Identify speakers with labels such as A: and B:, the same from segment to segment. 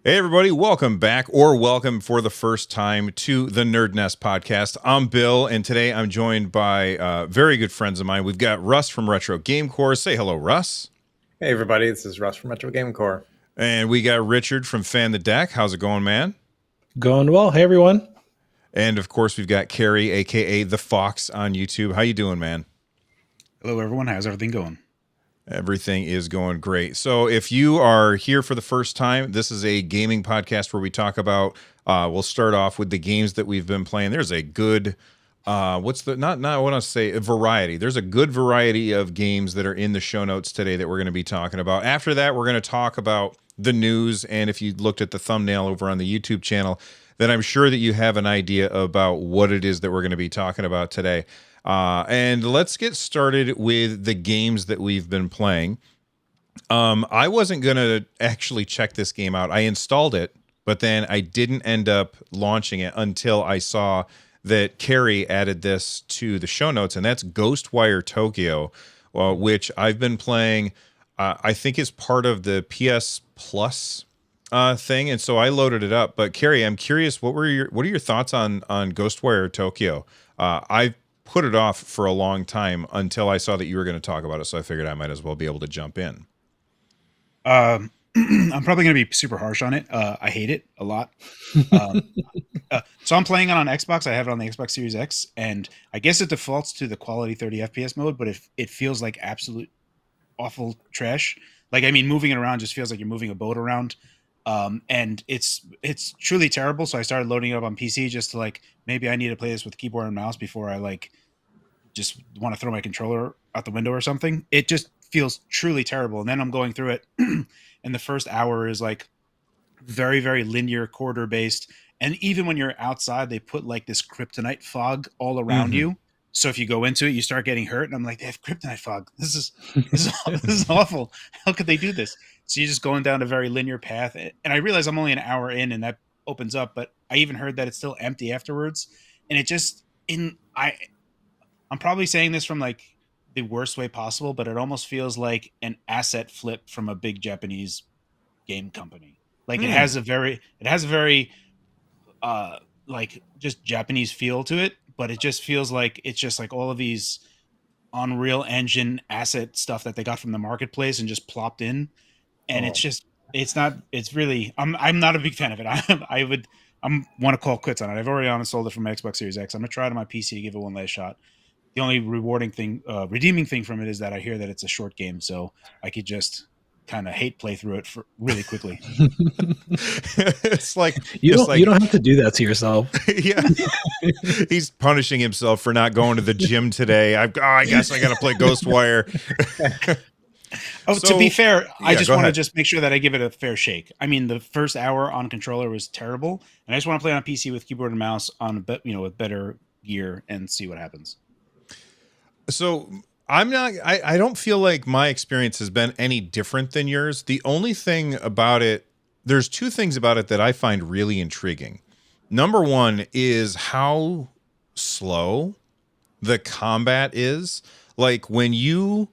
A: Hey, everybody, welcome back or welcome for the first time to the Nerd Nest podcast. I'm Bill, and today I'm joined by very good friends of mine. We've got Russ from Retro Game Core. Say hello, Russ.
B: Hey, everybody, this is Russ from Retro Game Core.
A: And we got Richard from Fan the Deck. How's it going, man?
C: Going well. Hey, everyone.
A: And, of course, we've got Carrie, a.k.a. The Fox, on YouTube. How you doing, man?
D: Hello, everyone. How's everything going?
A: Everything is going great. So if you are here for the first time, this is a gaming podcast where we talk about, we'll start off with the games that we've been playing. There's a good, I want to say a variety. There's a good variety of games that are in the show notes today that we're going to be talking about. After that, we're going to talk about the news. And if you looked at the thumbnail over on the YouTube channel, then I'm sure that you have an idea about what it is that we're going to be talking about today. And let's get started with the games that we've been playing. I wasn't going to actually check this game out. I installed it, but then I didn't end up launching it until I saw that Carrie added this to the show notes, and that's Ghostwire Tokyo, which I've been playing. I think is part of the PS Plus thing, and so I loaded it up. But Carrie, I'm curious, what are your thoughts on Ghostwire Tokyo? I've put it off for a long time until I saw that you were going to talk about it, so I figured I might as well be able to jump in.
D: I'm probably going to be super harsh on it. I hate it a lot. So I'm playing it on Xbox. I have it on the Xbox Series X, and I guess it defaults to the quality 30 FPS mode, but it feels like absolute awful trash. Like, I mean, moving it around just feels like you're moving a boat around. And it's truly terrible. So I started loading it up on PC just to maybe I need to play this with keyboard and mouse before I just want to throw my controller out the window or something. It just feels truly terrible. And then I'm going through it and the first hour is very, very linear corridor based. And even when you're outside, they put this kryptonite fog all around you. So if you go into it, you start getting hurt. And I'm like, they have kryptonite fog. This is awful. How could they do this? So you're just going down a very linear path. And I realize I'm only an hour in and that opens up, but I even heard that it's still empty afterwards. And it just, I'm probably saying this from the worst way possible, but it almost feels like an asset flip from a big Japanese game company. It has a very just Japanese feel to it, but it just feels like it's just all of these Unreal Engine asset stuff that they got from the marketplace and just plopped in. And I'm not a big fan of it. I want to call quits on it. I've already uninstalled it from my Xbox Series X. I'm gonna try it on my PC, give it one last shot. The only redeeming thing from it is that I hear that it's a short game, so I could just kind of hate play through it for really quickly.
A: It's like
C: you don't have to do that to yourself.
A: Yeah, he's punishing himself for not going to the gym today. I guess I got to play Ghostwire.
D: To be fair, I just want to just make sure that I give it a fair shake. I mean, the first hour on controller was terrible, and I just want to play on PC with keyboard and mouse on with better gear and see what happens.
A: So I don't feel like my experience has been any different than yours. The only thing about it, there's two things about it that I find really intriguing. Number one is how slow the combat is. Like when you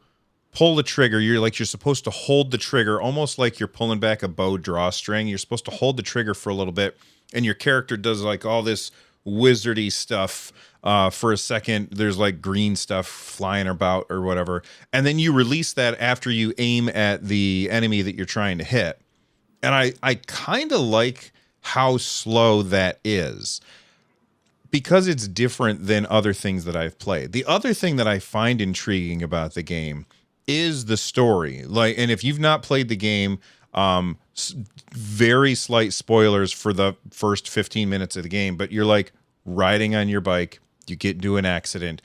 A: pull the trigger, you're supposed to hold the trigger almost like you're pulling back a bow drawstring. You're supposed to hold the trigger for a little bit, and your character does all this wizardy stuff. For a second, there's green stuff flying about or whatever. And then you release that after you aim at the enemy that you're trying to hit. And I kind of like how slow that is because it's different than other things that I've played. The other thing that I find intriguing about the game is the story. And if you've not played the game, very slight spoilers for the first 15 minutes of the game, but you're riding on your bike, you get into an accident,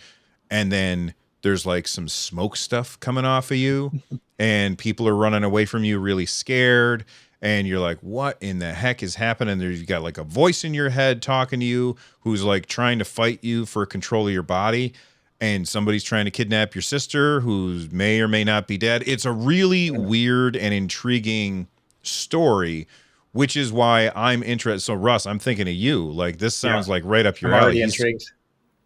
A: and then there's some smoke stuff coming off of you, and people are running away from you really scared, and you're like, what in the heck is happening? You've got a voice in your head talking to you who's trying to fight you for control of your body, and somebody's trying to kidnap your sister who may or may not be dead. It's a really weird and intriguing story, which is why I'm interested. So Russ, I'm thinking of you. This sounds like right up your alley.
B: Already intrigued.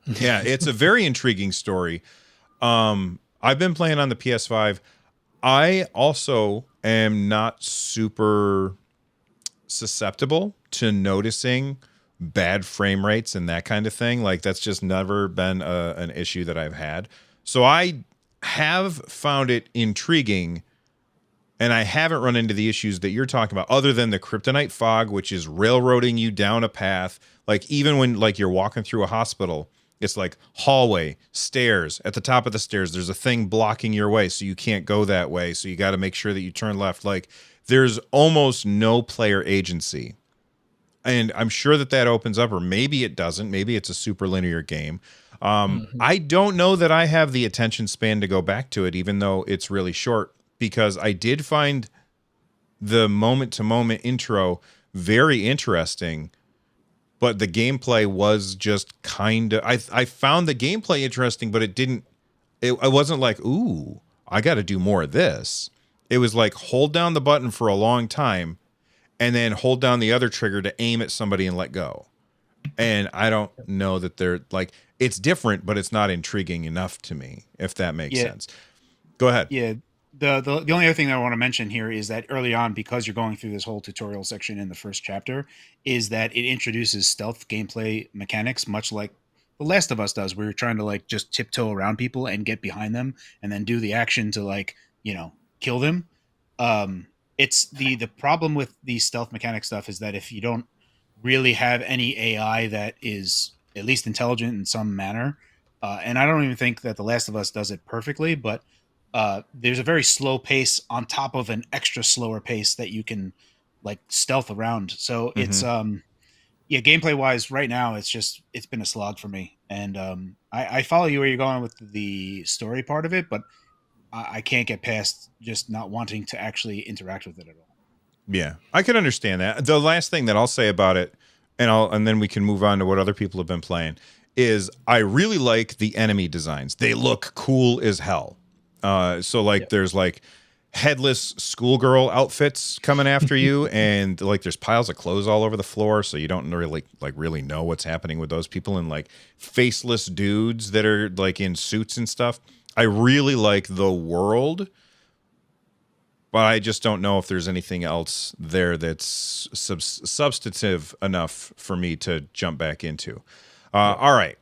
A: Yeah, it's a very intriguing story. I've been playing on the PS5. I also am not super susceptible to noticing bad frame rates and that kind of thing. Like that's just never been an issue that I've had. So I have found it intriguing, and I haven't run into the issues that you're talking about, other than the kryptonite fog, which is railroading you down a path. Like even when like you're walking through a hospital, it's like hallway, stairs. At the top of the stairs, there's a thing blocking your way, so you can't go that way. So you got to make sure that you turn left. Like there's almost no player agency. And I'm sure that opens up, or maybe it doesn't. Maybe it's a super linear game. I don't know that I have the attention span to go back to it, even though it's really short, because I did find the moment-to-moment intro very interesting, but the gameplay was just kind of... I found the gameplay interesting, but it wasn't like, ooh, I got to do more of this. It was like, hold down the button for a long time, and then hold down the other trigger to aim at somebody and let go. And I don't know that they're like, it's different, but it's not intriguing enough to me, if that makes sense. Go ahead.
D: Yeah. The only other thing that I want to mention here is that early on, because you're going through this whole tutorial section in the first chapter, is that it introduces stealth gameplay mechanics, much like The Last of Us does, where you're trying to like just tiptoe around people and get behind them and then do the action to like, kill them. It's the problem with the stealth mechanic stuff is that if you don't really have any AI that is at least intelligent in some manner, and I don't even think that The Last of Us does it perfectly, but there's a very slow pace on top of an extra slower pace that you can like stealth around. So it's gameplay wise right now, it's been a slog for me. And I follow you where you're going with the story part of it, but I can't get past just not wanting to actually interact with it at all.
A: Yeah, I can understand that. The last thing that I'll say about it, and then we can move on to what other people have been playing, is I really like the enemy designs. They look cool as hell. There's like headless schoolgirl outfits coming after you, and like there's piles of clothes all over the floor, so you don't really know what's happening with those people, and like faceless dudes that are like in suits and stuff. I really like the world, but I just don't know if there's anything else there that's substantive enough for me to jump back into. All right.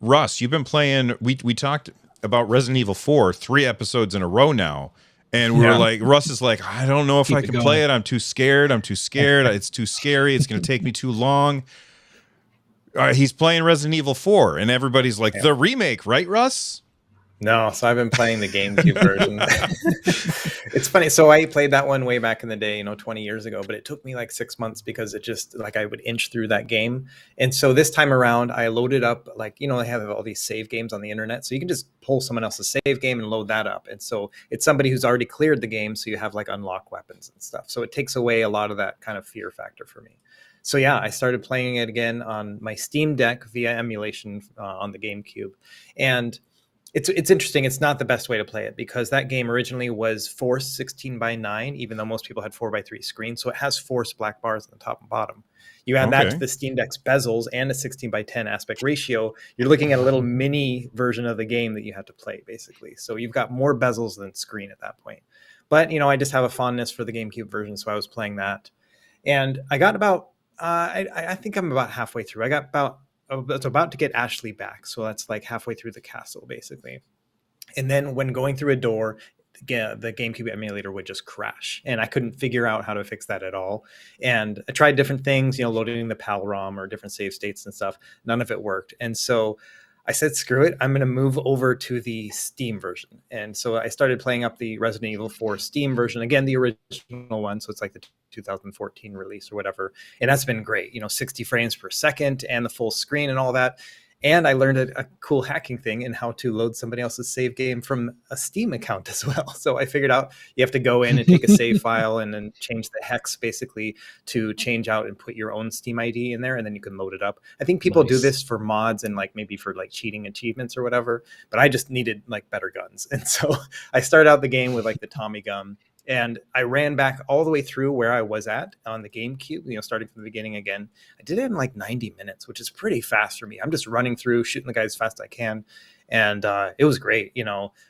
A: Russ, you've been playing, we talked about Resident Evil 4 3 episodes in a row now, and we were like, Russ is like, I don't know if I can play it. I'm too scared. It's too scary. It's going to take me too long. He's playing Resident Evil 4, and everybody's like, the remake, right, Russ?
B: No, so I've been playing the GameCube version. It's funny. So I played that one way back in the day, 20 years ago, but it took me like 6 months because it just like I would inch through that game. And so this time around, I loaded up they have all these save games on the internet. So you can just pull someone else's save game and load that up. And so it's somebody who's already cleared the game. So you have like unlock weapons and stuff. So it takes away a lot of that kind of fear factor for me. So yeah, I started playing it again on my Steam Deck via emulation on the GameCube. And it's interesting. It's not the best way to play it because that game originally was forced 16:9, even though most people had 4:3 screens. So it has forced black bars on the top and bottom. You add that to the Steam Deck's bezels and a 16:10 aspect ratio, you're looking at a little mini version of the game that you have to play, basically. So you've got more bezels than screen at that point. But, I just have a fondness for the GameCube version, so I was playing that. And I got about, I think I'm about halfway through. I was about to get Ashley back. So that's like halfway through the castle, basically. And then when going through a door, the GameCube emulator would just crash. And I couldn't figure out how to fix that at all. And I tried different things, loading the PAL ROM or different save states and stuff. None of it worked. And so I said, screw it. I'm going to move over to the Steam version. And so I started playing up the Resident Evil 4 Steam version. Again, the original one. So it's like the 2014 release or whatever. And that's been great. 60 frames per second and the full screen and all that. And I learned a cool hacking thing in how to load somebody else's save game from a Steam account as well. So I figured out you have to go in and take a save file and then change the hex basically to change out and put your own Steam ID in there, and then you can load it up. I think people do this for mods and like maybe for like cheating achievements or whatever, but I just needed like better guns. And so I started out the game with like the Tommy gun. And I ran back all the way through where I was at on the GameCube, starting from the beginning again. I did it in like 90 minutes, which is pretty fast for me. I'm just running through, shooting the guy as fast as I can. and it was great.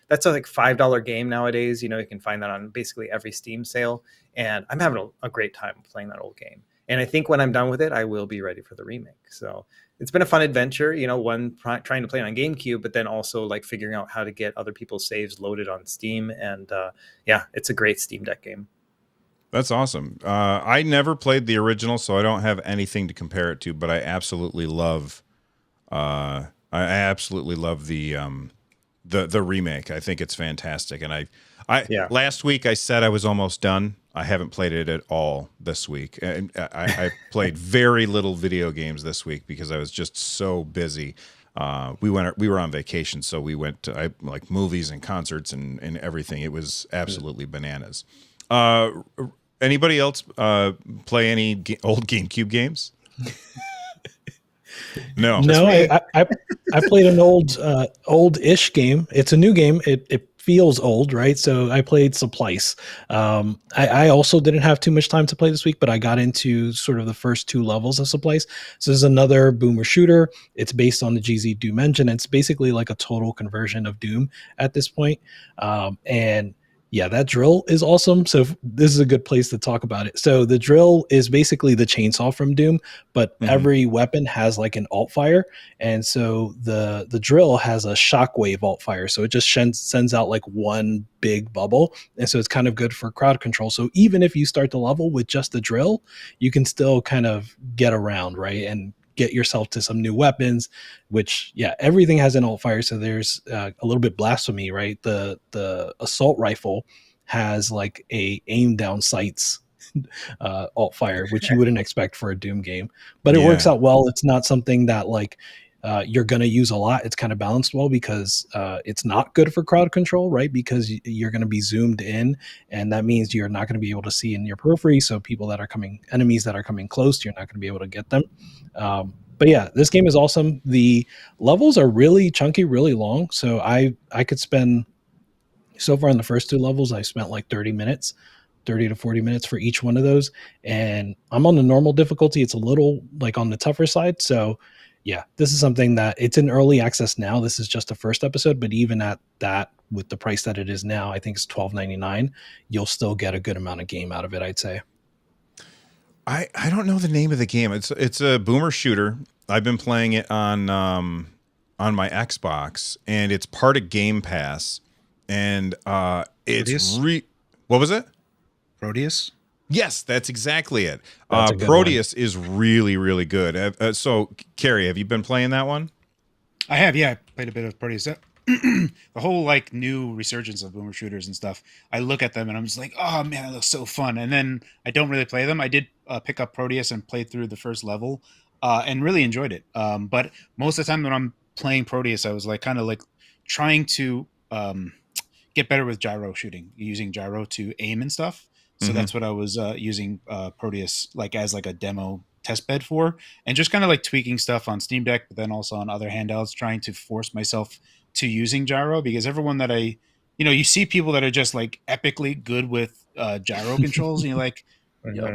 B: That's a like $5 game nowadays. You can find that on basically every Steam sale, and I'm having a great time playing that old game. And I think when I'm done with it, I will be ready for the remake. So it's been a fun adventure, trying to play it on GameCube, but then also like figuring out how to get other people's saves loaded on Steam. And yeah, it's a great Steam Deck game.
A: That's awesome. I never played the original, so I don't have anything to compare it to, but I absolutely love the remake. I think it's fantastic. And last week I said I was almost done. I haven't played it at all this week. And I played very little video games this week because I was just so busy. We were on vacation, so we went to like movies and concerts and everything. It was absolutely bananas. Anybody else play any old GameCube games? No.
C: I played an old-ish game. It's a new game. It feels old, right? So I played Supplice. I also didn't have too much time to play this week, but I got into sort of the first 2 levels of Supplice. So this is another boomer shooter. It's based on the GZ Doom engine. It's basically like a total conversion of Doom at this point. And yeah, that drill is awesome. So this is a good place to talk about it. So the drill is basically the chainsaw from Doom, but every weapon has like an alt fire. And so the drill has a shockwave alt fire. So it just sends out like one big bubble. And so it's kind of good for crowd control. So even if you start the level with just the drill, you can still kind of get around, right? And get yourself to some new weapons, which everything has an alt fire. So there's a little bit blasphemy, right? The assault rifle has like a aim down sights alt fire, which you wouldn't expect for a Doom game, but it works out well. It's not something that like you're going to use a lot. It's kind of balanced well because it's not good for crowd control, right? Because you're going to be zoomed in, and that means you're not going to be able to see in your periphery. So enemies that are coming close, you're not going to be able to get them. But yeah, this game is awesome. The levels are really chunky, really long. So I could spend, so far in the first 2 levels, I spent like 30 to 40 minutes for each one of those. And I'm on the normal difficulty. It's a little like on the tougher side. So yeah, this is something that it's in early access now. This is just the first episode, but even at that, with the price that it is now, I think it's $12.99. You'll still get a good amount of game out of it, I'd say.
A: I don't know the name of the game. It's a boomer shooter. I've been playing it on my Xbox, and it's part of Game Pass. And it's what was it?
D: Proteus?
A: Yes, that's exactly it.
C: Proteus
A: is really, really good. So, Carrie, have you been playing that one?
D: I have, yeah. I played a bit of Proteus. The whole like new resurgence of boomer shooters and stuff, I look at them and I'm just like, oh man, it looks so fun. And then I don't really play them. I did pick up Proteus and play through the first level and really enjoyed it. But most of the time when I'm playing Proteus, I was like kind of like trying to get better with gyro shooting, using gyro to aim and stuff. So that's what I was using Proteus like as like a demo test bed for, and just kind of like tweaking stuff on Steam Deck, but then also on other handhelds, trying to force myself to using gyro, because everyone that you see people that are just like epically good with gyro controls, and you're like,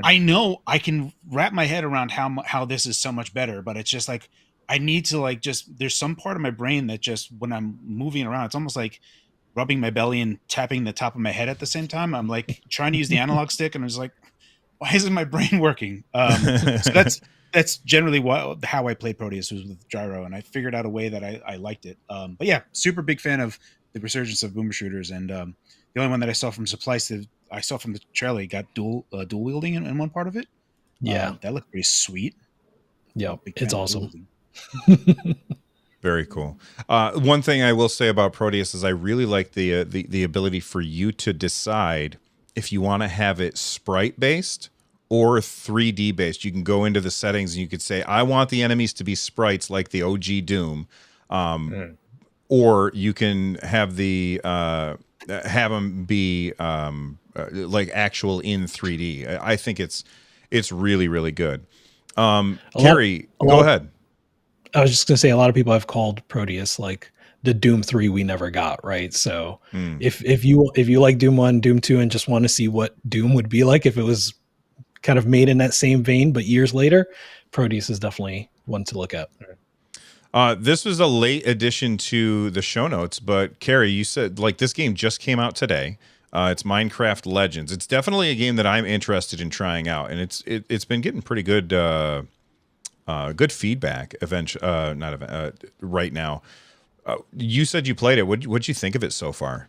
D: I know I can wrap my head around how this is so much better, but it's just like I need to like just there's some part of my brain that just when I'm moving around, it's almost like rubbing my belly and tapping the top of my head at the same time. I'm like trying to use the analog stick, and I was like, why isn't my brain working? So that's generally how I played Proteus, was with gyro, and I figured out a way that I liked it. But yeah, super big fan of the resurgence of boomer shooters, and the only one that I saw from Supplice that I saw from the trailer got dual wielding in one part of it.
C: Yeah,
D: that looked pretty sweet.
C: Yeah, it's awesome.
A: Very cool. One thing I will say about Proteus is I really like the ability for you to decide if you want to have it sprite based or 3D based. You can go into the settings and you could say, I want the enemies to be sprites like the OG Doom, or you can have have them be like actual in 3D. I think it's really, really good. Carrie, go ahead.
C: I was just going to say, a lot of people have called Proteus like the Doom 3 we never got, right? So if you like Doom 1, Doom 2, and just want to see what Doom would be like if it was kind of made in that same vein, but years later, Proteus is definitely one to look at.
A: This was a late addition to the show notes, but Carrie, you said like this game just came out today. It's Minecraft Legends. It's definitely a game that I'm interested in trying out, and it's been getting pretty good good feedback. Right now. You said you played it. What'd you think of it so far?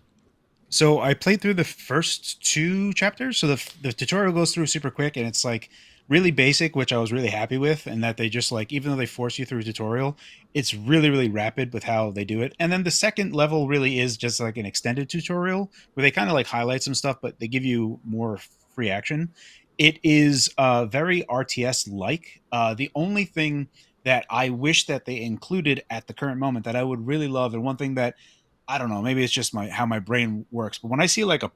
D: So I played through the first 2 chapters. So the tutorial goes through super quick, and it's like really basic, which I was really happy with. And that they just like, even though they force you through a tutorial, it's really, really rapid with how they do it. And then the second level really is just like an extended tutorial where they kind of like highlight some stuff, but they give you more free action. It is very RTS like. The only thing that I wish that they included at the current moment that I would really love, and one thing that I don't know, maybe it's just how my brain works, but when I see a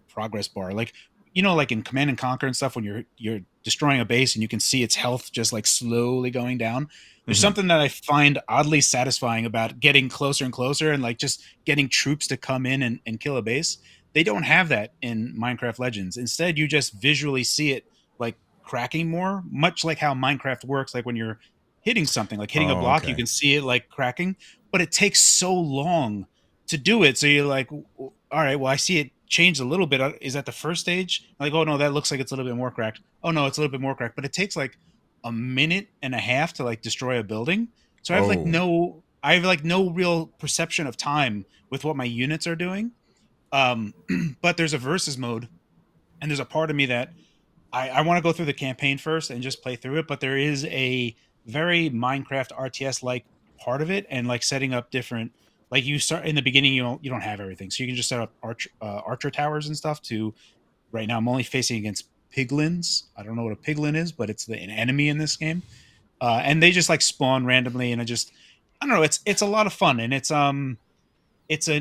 D: progress bar, like like in Command and Conquer and stuff, when you're destroying a base and you can see its health just like slowly going down, there's something that I find oddly satisfying about getting closer and closer and like just getting troops to come in and kill a base. They don't have that in Minecraft Legends. Instead, you just visually see it like cracking more, much like how Minecraft works. Like when you're hitting something, like hitting a block, you can see it like cracking, but it takes so long to do it. So you're like, all right, well, I see it change a little bit. Is that the first stage? Like, oh no, that looks like it's a little bit more cracked. Oh no, it's a little bit more cracked, but it takes like a minute and a half to like destroy a building. So I have like no real perception of time with what my units are doing. But there's a versus mode, and there's a part of me that I want to go through the campaign first and just play through it. But there is a very Minecraft RTS like part of it, and like setting up different, like you start in the beginning, you don't have everything, so you can just set up archer towers and stuff. To right now, I'm only facing against piglins. I don't know what a piglin is, but it's an enemy in this game, and they just like spawn randomly, and I don't know. It's a lot of fun, and it's an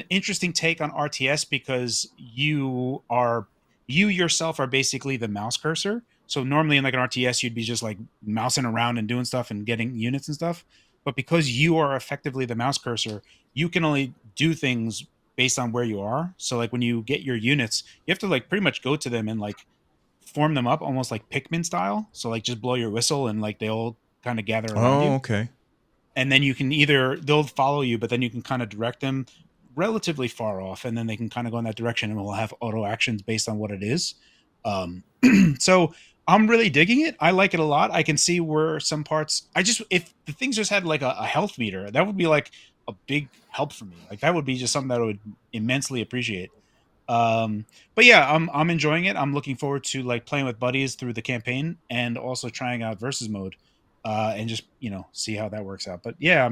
D: interesting take on RTS because you yourself are basically the mouse cursor. So normally in like an RTS, you'd be just like mousing around and doing stuff and getting units and stuff. But because you are effectively the mouse cursor, you can only do things based on where you are. So like when you get your units, you have to like pretty much go to them and like form them up almost like Pikmin style. So like just blow your whistle and like they all kind of gather around you.
A: Oh, okay.
D: And then you can they'll follow you, but then you can kind of direct them relatively far off, and then they can kind of go in that direction, and we'll have auto actions based on what it is. So I'm really digging it. I like it a lot. I can see where some parts, if the things just had like a health meter, that would be like a big help for me. Like that would be just something that I would immensely appreciate. But yeah, I'm enjoying it. I'm looking forward to like playing with buddies through the campaign and also trying out versus mode, and just see how that works out. But yeah,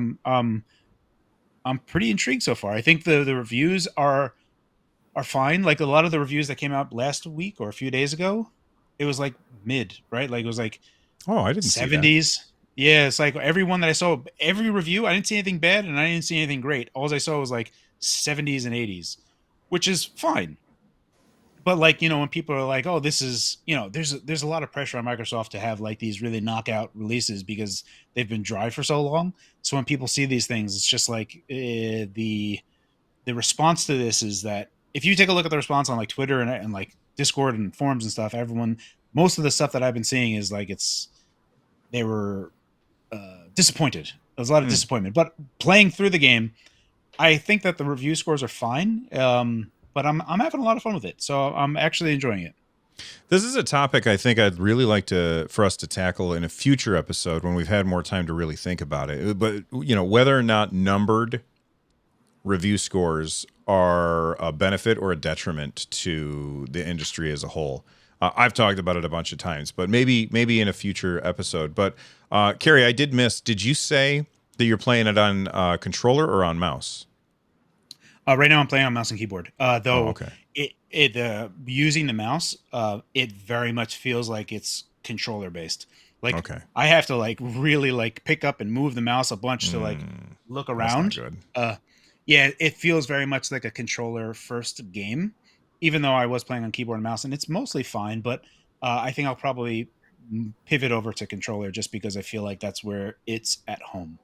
D: I'm pretty intrigued so far. I think the reviews are fine. Like a lot of the reviews that came out last week or a few days ago, it was like mid, right? Like it was like
A: I didn't
D: 70s.
A: See that.
D: Yeah, it's like everyone that I saw, every review, I didn't see anything bad and I didn't see anything great. All I saw was like 70s and 80s, which is fine. But like, when people are like, oh, this is, there's a lot of pressure on Microsoft to have like these really knockout releases because they've been dry for so long. So when people see these things, it's just like the response to this is that if you take a look at the response on like Twitter and like Discord and forums and stuff, most of the stuff that I've been seeing is like they were disappointed. There's a lot of disappointment. But playing through the game, I think that the review scores are fine. But I'm having a lot of fun with it, so I'm actually enjoying it.
A: This is a topic I think I'd really like for us to tackle in a future episode when we've had more time to really think about it. But whether or not numbered review scores are a benefit or a detriment to the industry as a whole. I've talked about it a bunch of times, but maybe in a future episode. But Carrie, I did miss. Did you say that you're playing it on controller or on mouse?
D: Right now I'm playing on mouse and keyboard. Though
A: okay.
D: Using the mouse, it very much feels like it's controller based. Like
A: okay.
D: I have to like really like pick up and move the mouse a bunch to like look around.
A: That's not good.
D: Yeah, it feels very much like a controller first game, even though I was playing on keyboard and mouse, and it's mostly fine. But I think I'll probably pivot over to controller just because I feel like that's where it's at home.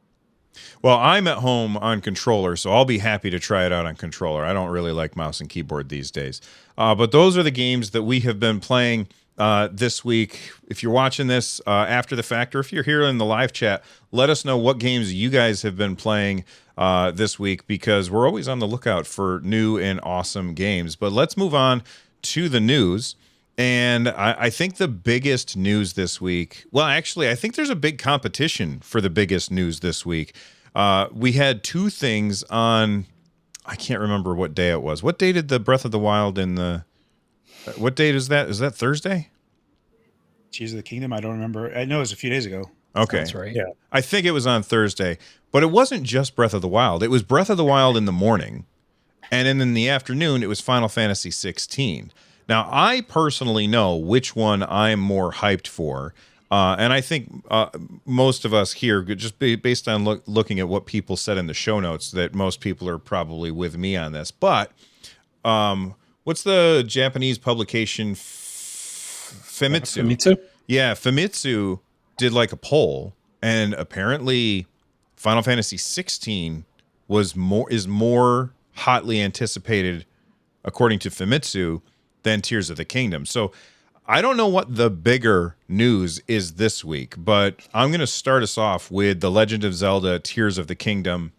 A: Well, I'm at home on controller, so I'll be happy to try it out on controller. I don't really like mouse and keyboard these days. But those are the games that we have been playing this week. If you're watching this after the fact, or if you're here in the live chat, let us know what games you guys have been playing this week, because we're always on the lookout for new and awesome games. But let's move on to the news. And I think the biggest news this week, well, actually, I think there's a big competition for the biggest news this week. We had two things on, I can't remember what day it was. What day did the Breath of the Wild what date is that? Is that Thursday?
D: Tears of the Kingdom? I don't remember. I know it was a few days ago.
A: Okay.
C: That's right.
B: Yeah.
A: I think it was on Thursday. But it wasn't just Breath of the Wild. It was Breath of the Wild in the morning. And then in the afternoon, it was Final Fantasy XVI. Now, I personally know which one I'm more hyped for. And I think most of us here, just based on looking at what people said in the show notes, that most people are probably with me on this. But what's the Japanese publication? Famitsu.
C: Famitsu?
A: Yeah, Famitsu did like a poll, and apparently Final Fantasy XVI is more hotly anticipated, according to Famitsu, than Tears of the Kingdom. So I don't know what the bigger news is this week, but I'm going to start us off with The Legend of Zelda Tears of the Kingdom,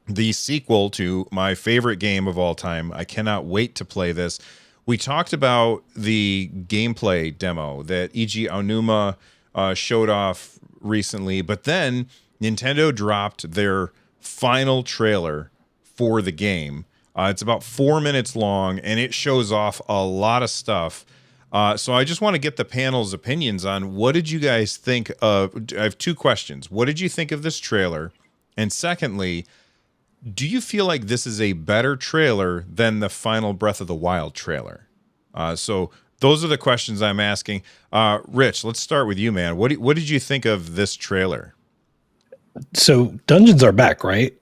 A: the sequel to my favorite game of all time. I cannot wait to play this. We talked about the gameplay demo that Eiji Aonuma showed off recently, but then Nintendo dropped their final trailer for the game. It's about 4 minutes long, and it shows off a lot of stuff. So I just want to get the panel's opinions on what did you guys think of. I have two questions. What did you think of this trailer? And secondly, do you feel like this is a better trailer than the final Breath of the Wild trailer? So those are the questions I'm asking. Rich, let's start with you, man. What did you think of this trailer?
C: So dungeons are back, right?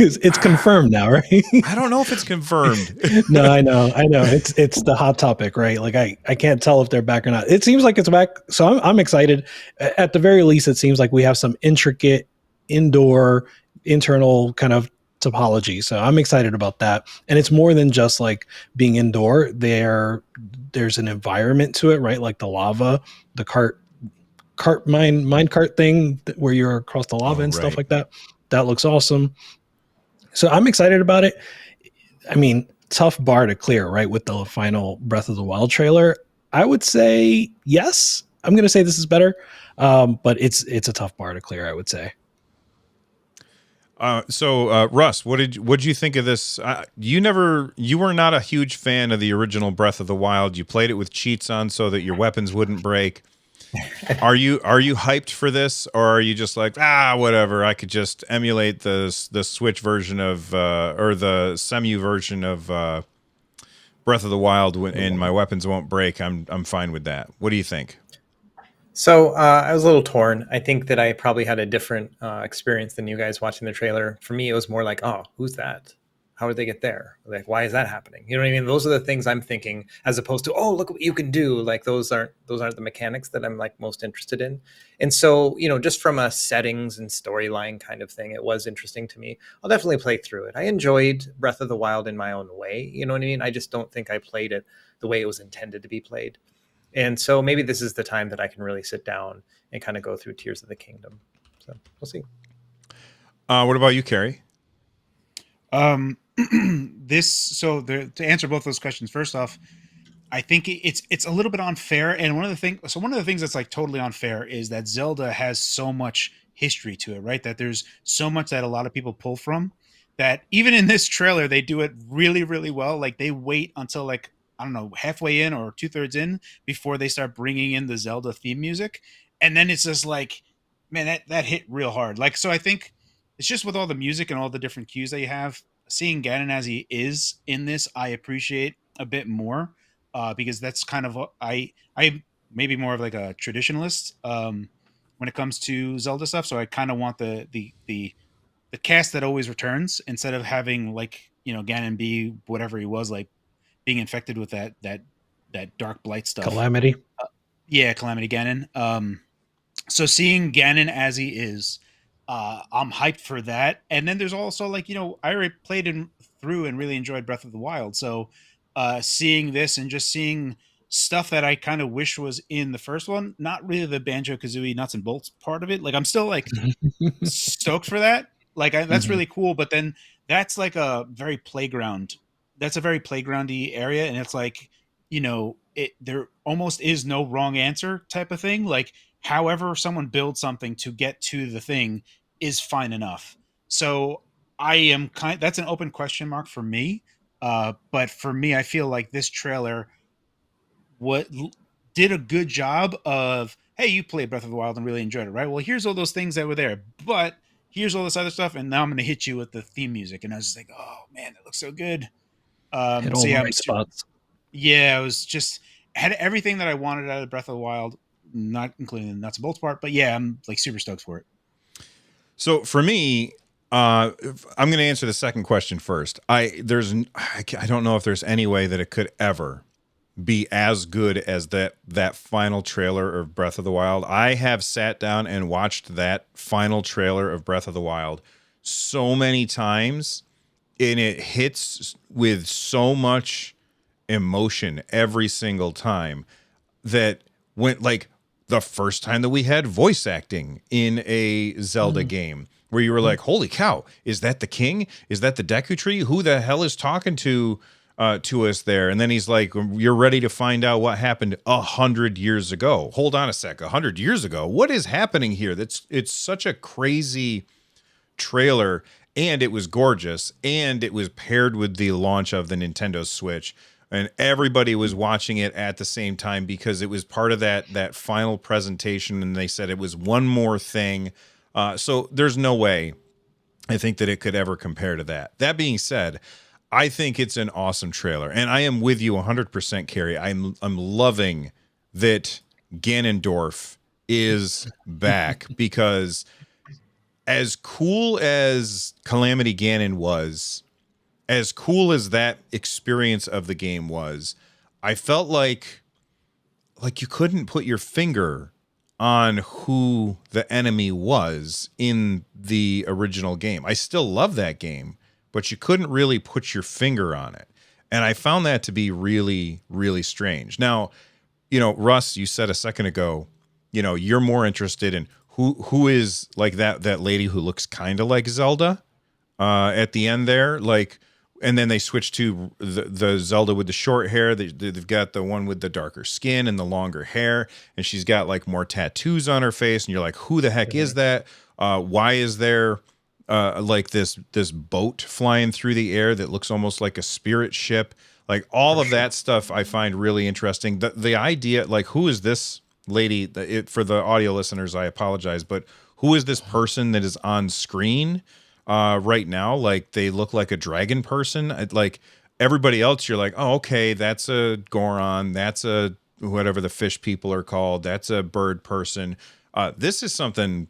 C: It's confirmed now, right?
A: I don't know if it's confirmed.
C: No, I know. It's the hot topic, right? Like I can't tell if they're back or not. It seems like it's back, so I'm excited. At the very least, it seems like we have some intricate indoor internal kind of topology. So I'm excited about that. And it's more than just like being indoor. There's an environment to it, right? Like the lava, the mine cart thing where you're across the lava and stuff like that. That looks awesome. So I'm excited about it. I mean, tough bar to clear, right? With the final Breath of the Wild trailer, I would say yes. I'm going to say this is better, but it's a tough bar to clear, I would say.
A: So Russ, what did you think of this? You were not a huge fan of the original Breath of the Wild. You played it with cheats on so that your weapons wouldn't break. Are you hyped for this, or are you just like, whatever? I could just emulate the Switch version of or the Cemu version of Breath of the Wild, and my weapons won't break. I'm fine with that. What do you think?
B: So I was a little torn. I think that I probably had a different experience than you guys watching the trailer. For me, it was more like, oh, who's that? How did they get there? Like, why is that happening? You know what I mean? Those are the things I'm thinking, as opposed to, oh, look what you can do. Like those aren't the mechanics that I'm like most interested in. And so, just from a settings and storyline kind of thing, it was interesting to me. I'll definitely play through it. I enjoyed Breath of the Wild in my own way. You know what I mean? I just don't think I played it the way it was intended to be played. And so maybe this is the time that I can really sit down and kind of go through Tears of the Kingdom. So we'll see.
A: What about you, Carrie?
D: To answer both those questions, first off, I think it's a little bit unfair. And one of the things that's like totally unfair is that Zelda has so much history to it, right? That there's so much that a lot of people pull from, that even in this trailer, they do it really, really well. Like they wait until like, I don't know, halfway in or 2/3 in before they start bringing in the Zelda theme music. And then it's just like, man, that hit real hard. Like, so I think it's just with all the music and all the different cues that you have, seeing Ganon as he is in this, I appreciate a bit more, because that's kind of I maybe more of like a traditionalist when it comes to Zelda stuff. So I kind of want the cast that always returns, instead of having like, Ganon be whatever he was, like being infected with that dark blight stuff.
C: Calamity.
D: Calamity Ganon. So seeing Ganon as he is, I'm hyped for that. And then there's also like, I already played through and really enjoyed Breath of the Wild. So seeing this and just seeing stuff that I kind of wish was in the first one. Not really the Banjo-Kazooie nuts and bolts part of it. Like I'm still like stoked for that. Like that's
C: Mhm.
D: really cool. But then that's like a very playground. That's a very playgroundy area, and it's like, you know, there almost is no wrong answer type of thing. Like however someone builds something to get to the thing is fine enough. So I am that's an open question mark for me. But for me, I feel like this trailer did a good job of, hey, you played Breath of the Wild and really enjoyed it, right? Well, here's all those things that were there, but here's all this other stuff, and now I'm going to hit you with the theme music. And I was just like, oh man, it looks so good.
C: Hit
D: So
C: all the
D: yeah,
C: right spots.
D: yeah, it was just had everything that I wanted out of Breath of the Wild, not including the nuts and bolts part. But yeah, I'm like super stoked for it.
A: So for me, I'm going to answer the second question first. I don't know if there's any way that it could ever be as good as that final trailer of Breath of the Wild. I have sat down and watched that final trailer of Breath of the Wild so many times, and it hits with so much emotion every single time that went like the first time that we had voice acting in a Zelda game where you were like, holy cow, is that the king? Is that the Deku Tree? Who the hell is talking to us there? And then he's like, you're ready to find out what happened 100 years ago. Hold on a sec. 100 years ago? What is happening here? It's such a crazy trailer, and it was gorgeous, and it was paired with the launch of the Nintendo Switch, and everybody was watching it at the same time because it was part of that final presentation, and they said it was one more thing. So there's no way I think that it could ever compare to that. That being said, I think it's an awesome trailer, and I am with you 100%, Carrie. I'm loving that Ganondorf is back because as cool as Calamity Ganon was, as cool as that experience of the game was, I felt like you couldn't put your finger on who the enemy was in the original game. I still love that game, but you couldn't really put your finger on it. And I found that to be really, really strange. Now, you know, Russ, you said a second ago, you know, you're more interested in who is like that lady who looks kind of like Zelda at the end there, like, and then they switch to the Zelda with the short hair. They've got the one with the darker skin and the longer hair, and she's got like more tattoos on her face, and you're like, who the heck is that? Why is there like this boat flying through the air that looks almost like a spirit ship? Like all of that stuff I find really interesting. The idea, like, who is this lady? For the audio listeners, I apologize, but who is this person that is on screen right now? Like, they look like a dragon person. Like everybody else, you're like, oh, okay, that's a Goron, that's a whatever the fish people are called, that's a bird person. This is something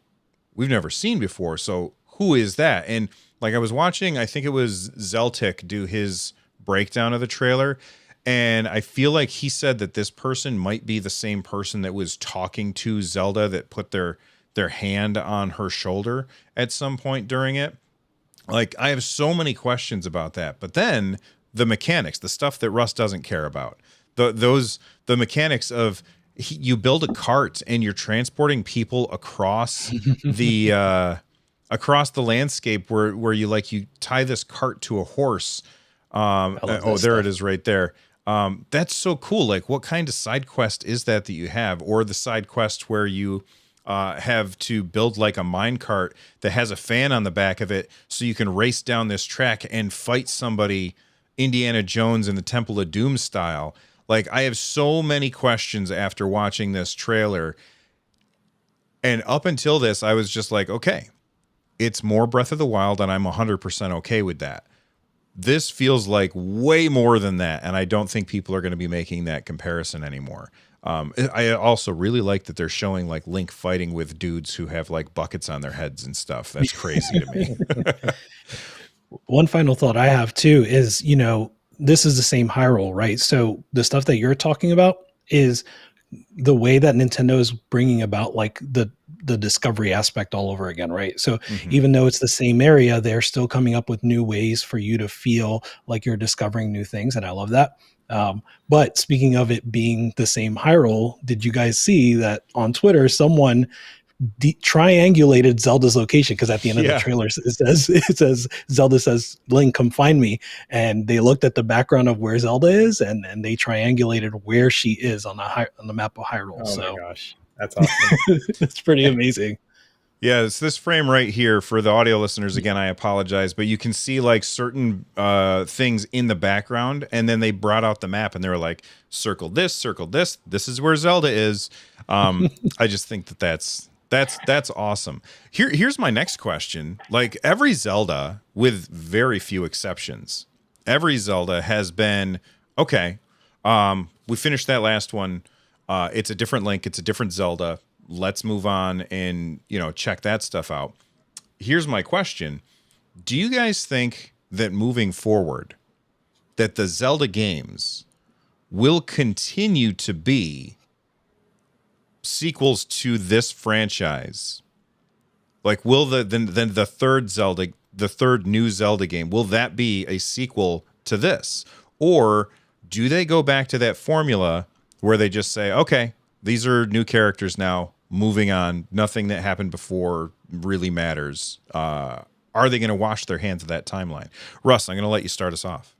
A: we've never seen before. So who is that? And like I was watching, I think it was Zeltic do his breakdown of the trailer, and I feel like he said that this person might be the same person that was talking to Zelda, that put their hand on her shoulder at some point during it. Like, I have so many questions about that. But then the mechanics, the stuff that Russ doesn't care about, the mechanics of you build a cart and you're transporting people across the landscape where you tie this cart to a horse. There it is right there. That's so cool. Like, what kind of side quest is that you have? Or the side quest where you have to build like a mine cart that has a fan on the back of it so you can race down this track and fight somebody Indiana Jones in the Temple of Doom style. Like, I have so many questions after watching this trailer. And up until this, I was just like, okay, it's more Breath of the Wild, and I'm 100% okay with that. This feels like way more than that, and I don't think people are going to be making that comparison anymore. I also really like that they're showing like Link fighting with dudes who have like buckets on their heads and stuff. That's crazy to me.
C: One final thought I have too is, you know, this is the same Hyrule, right? So the stuff that you're talking about is the way that Nintendo is bringing about like the discovery aspect all over again, right? So even though it's the same area, they're still coming up with new ways for you to feel like you're discovering new things, and I love that. But speaking of it being the same Hyrule, did you guys see that on Twitter someone triangulated Zelda's location? Because at the end of the trailer it says Zelda says, "Link, come find me," and they looked at the background of where Zelda is, and they triangulated where she is on the map of Hyrule.
B: Oh my gosh, that's awesome!
C: That's pretty amazing.
A: Yeah, it's this frame right here. For the audio listeners, again, I apologize, but you can see like certain things in the background, and then they brought out the map and they were like, circle this, this is where Zelda is. I just think that's awesome. Here's my next question. Like every Zelda, with very few exceptions, every Zelda has been, okay, we finished that last one. It's a different Link, it's a different Zelda. Let's move on and, check that stuff out. Here's my question. Do you guys think that moving forward, that the Zelda games will continue to be sequels to this franchise? Like, will the third Zelda, the third new Zelda game, will that be a sequel to this? Or do they go back to that formula where they just say, okay, these are new characters now, moving on, nothing that happened before really matters? Are they going to wash their hands of that timeline? Russ, I'm going to let you start us off.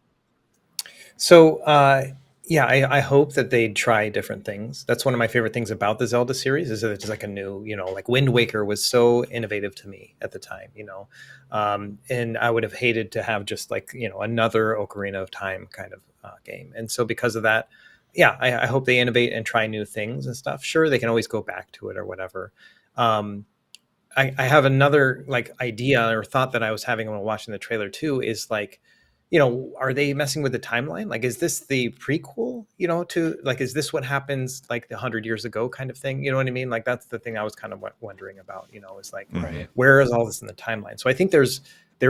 B: So, I hope that they try different things. That's one of my favorite things about the Zelda series, is that it's like a new, like Wind Waker was so innovative to me at the time, and I would have hated to have just like, another Ocarina of Time kind of game. And so because of that, I hope they innovate and try new things and stuff. Sure, they can always go back to it or whatever. I have another like idea or thought that I was having when watching the trailer too, is like, are they messing with the timeline? Like, is this the prequel, to like, is this what happens like 100 years ago kind of thing? You know what I mean? Like, that's the thing I was kind of wondering about, is like, where is all this in the timeline? So I think there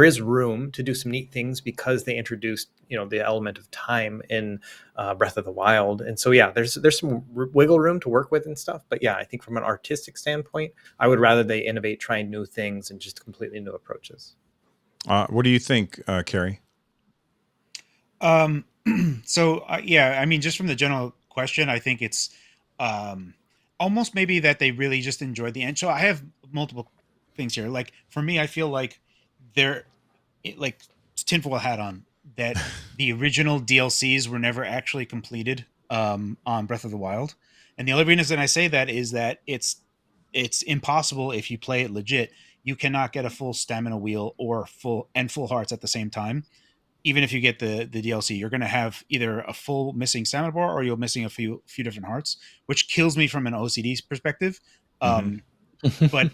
B: is room to do some neat things because they introduced, the element of time in Breath of the Wild. And so, there's some wiggle room to work with and stuff. But I think from an artistic standpoint, I would rather they innovate, try new things and just completely new approaches.
A: What do you think, Carrie?
D: So, I mean, just from the general question, I think it's almost maybe that they really just enjoyed the end. So I have multiple things here. Like, for me, I feel like like tinfoil hat on that the original DLCs were never actually completed on Breath of the Wild. And the only reason I say that is that it's impossible if you play it legit. You cannot get a full stamina wheel or full hearts at the same time. Even if you get the DLC, you're going to have either a full missing stamina bar or you're missing a few different hearts, which kills me from an OCD perspective. But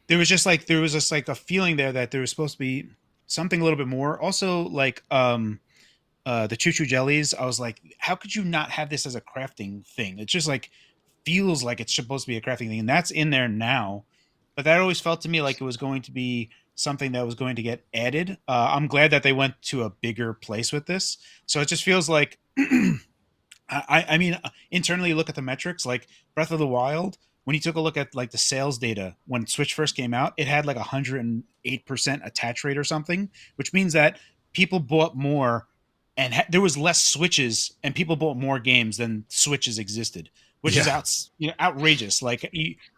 D: there was just like a feeling there that there was supposed to be something a little bit more. Also, like the choo-choo jellies, I was like, how could you not have this as a crafting thing? It just like feels like it's supposed to be a crafting thing, and that's in there now. But that always felt to me like it was going to be something that was going to get added. I'm glad that they went to a bigger place with this. So it just feels like, I mean, internally look at the metrics, like Breath of the Wild, when you took a look at like the sales data, when Switch first came out, it had like 108% attach rate or something, which means that people bought more and there was less Switches and people bought more games than Switches existed, which is outrageous. Like,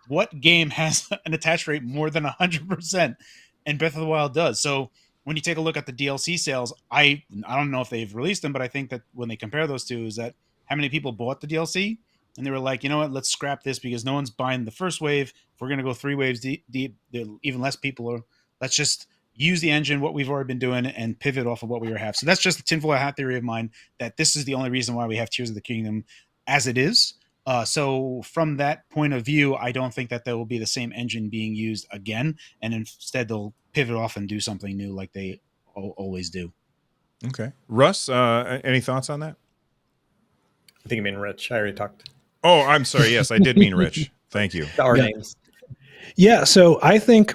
D: what game has an attach rate more than 100%? And Breath of the Wild does. So when you take a look at the DLC sales, I don't know if they've released them, but I think that when they compare those two, is that how many people bought the DLC and they were like, you know what, let's scrap this because no one's buying the first wave. If we're going to go 3 waves deep, even less people are. Let's just use the engine, what we've already been doing, and pivot off of what we already have. So that's just a tinfoil hat theory of mine, that this is the only reason why we have Tears of the Kingdom as it is. So from that point of view, I don't think that there will be the same engine being used again, and instead they'll pivot off and do something new like they always do.
A: Okay. Russ, any thoughts on that?
B: I think you mean Rich. I already talked.
A: Oh, I'm sorry. Yes, I did mean Rich. Thank you.
B: Our names.
C: Yeah, so I think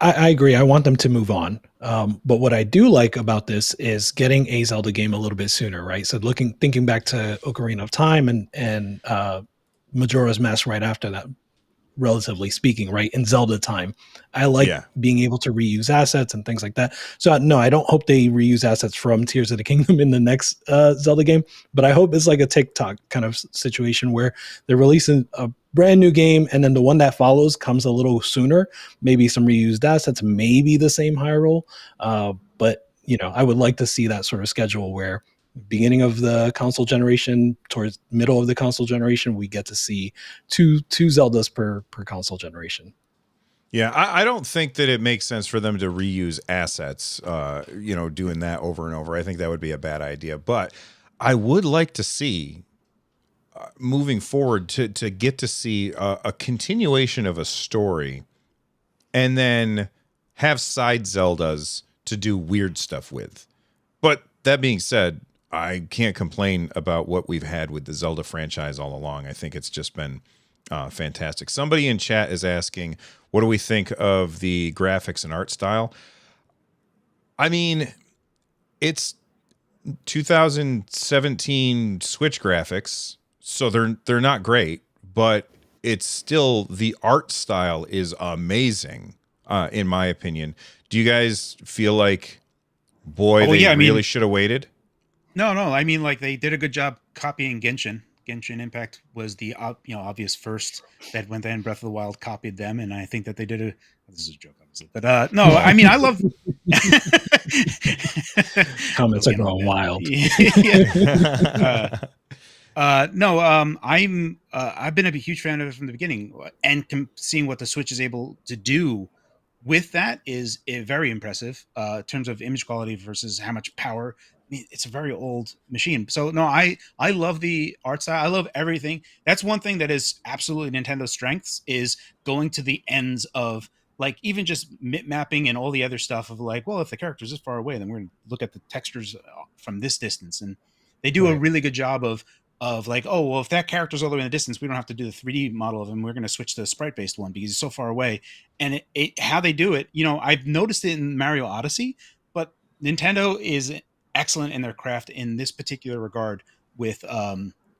C: I agree. I want them to move on. But what I do like about this is getting a Zelda game a little bit sooner, right? So thinking back to Ocarina of Time and Majora's Mask right after that. relatively speaking, right? In Zelda time, I like
A: Yeah.
C: being able to reuse assets and things like that. So no, I don't hope they reuse assets from Tears of the Kingdom in the next Zelda game, but I hope it's like a TikTok kind of situation where they're releasing a brand new game and then the one that follows comes a little sooner, maybe some reused assets, maybe the same Hyrule. But I would like to see that sort of schedule where beginning of the console generation towards middle of the console generation, we get to see two Zeldas per console generation.
A: Yeah, I don't think that it makes sense for them to reuse assets, doing that over and over. I think that would be a bad idea. But I would like to see, moving forward, to get to see a continuation of a story and then have side Zeldas to do weird stuff with. But that being said, I can't complain about what we've had with the Zelda franchise all along. I think it's just been fantastic. Somebody in chat is asking, what do we think of the graphics and art style? I mean, it's 2017 Switch graphics, so they're not great, but it's still, the art style is amazing, in my opinion. Do you guys feel like, boy, really should have waited?
D: No. I mean, like, they did a good job copying Genshin. Genshin Impact was the obvious first that went in. Breath of the Wild copied them, and I think that they did a. This is a joke, obviously, but no. I mean, I love.
C: Comments are going wild.
D: I've been a huge fan of it from the beginning, and seeing what the Switch is able to do with that is very impressive in terms of image quality versus how much power. I mean, it's a very old machine. So no, I love the art style. I love everything. That's one thing that is absolutely Nintendo's strengths, is going to the ends of, like, even just mapping and all the other stuff of, like, well, if the character's this far away, then we're going to look at the textures from this distance. And they do a really good job of like, oh, well, if that character's all the way in the distance, we don't have to do the 3D model of him. We're going to switch to the sprite-based one because he's so far away. And how they do it, I've noticed it in Mario Odyssey, but Nintendo is excellent in their craft in this particular regard with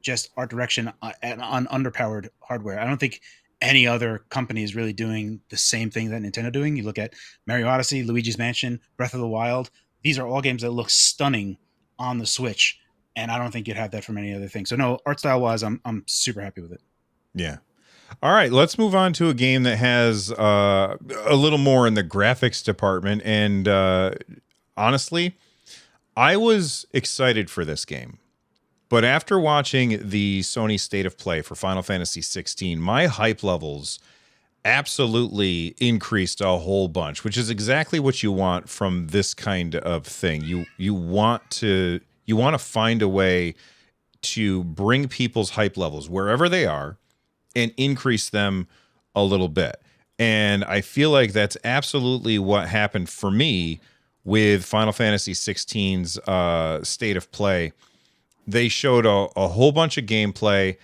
D: just art direction on underpowered hardware. I don't think any other company is really doing the same thing that Nintendo doing. You look at Mario Odyssey, Luigi's Mansion, Breath of the Wild. These are all games that look stunning on the Switch, and I don't think you'd have that from any other thing. So no, art style wise, I'm super happy with it.
A: Yeah. All right, let's move on to a game that has a little more in the graphics department. And honestly, I was excited for this game, but after watching the Sony State of Play for Final Fantasy XVI, my hype levels absolutely increased a whole bunch, which is exactly what you want from this kind of thing. You want to find a way to bring people's hype levels wherever they are and increase them a little bit. And I feel like that's absolutely what happened for me with Final Fantasy XVI's State of Play. They showed a whole bunch of gameplay.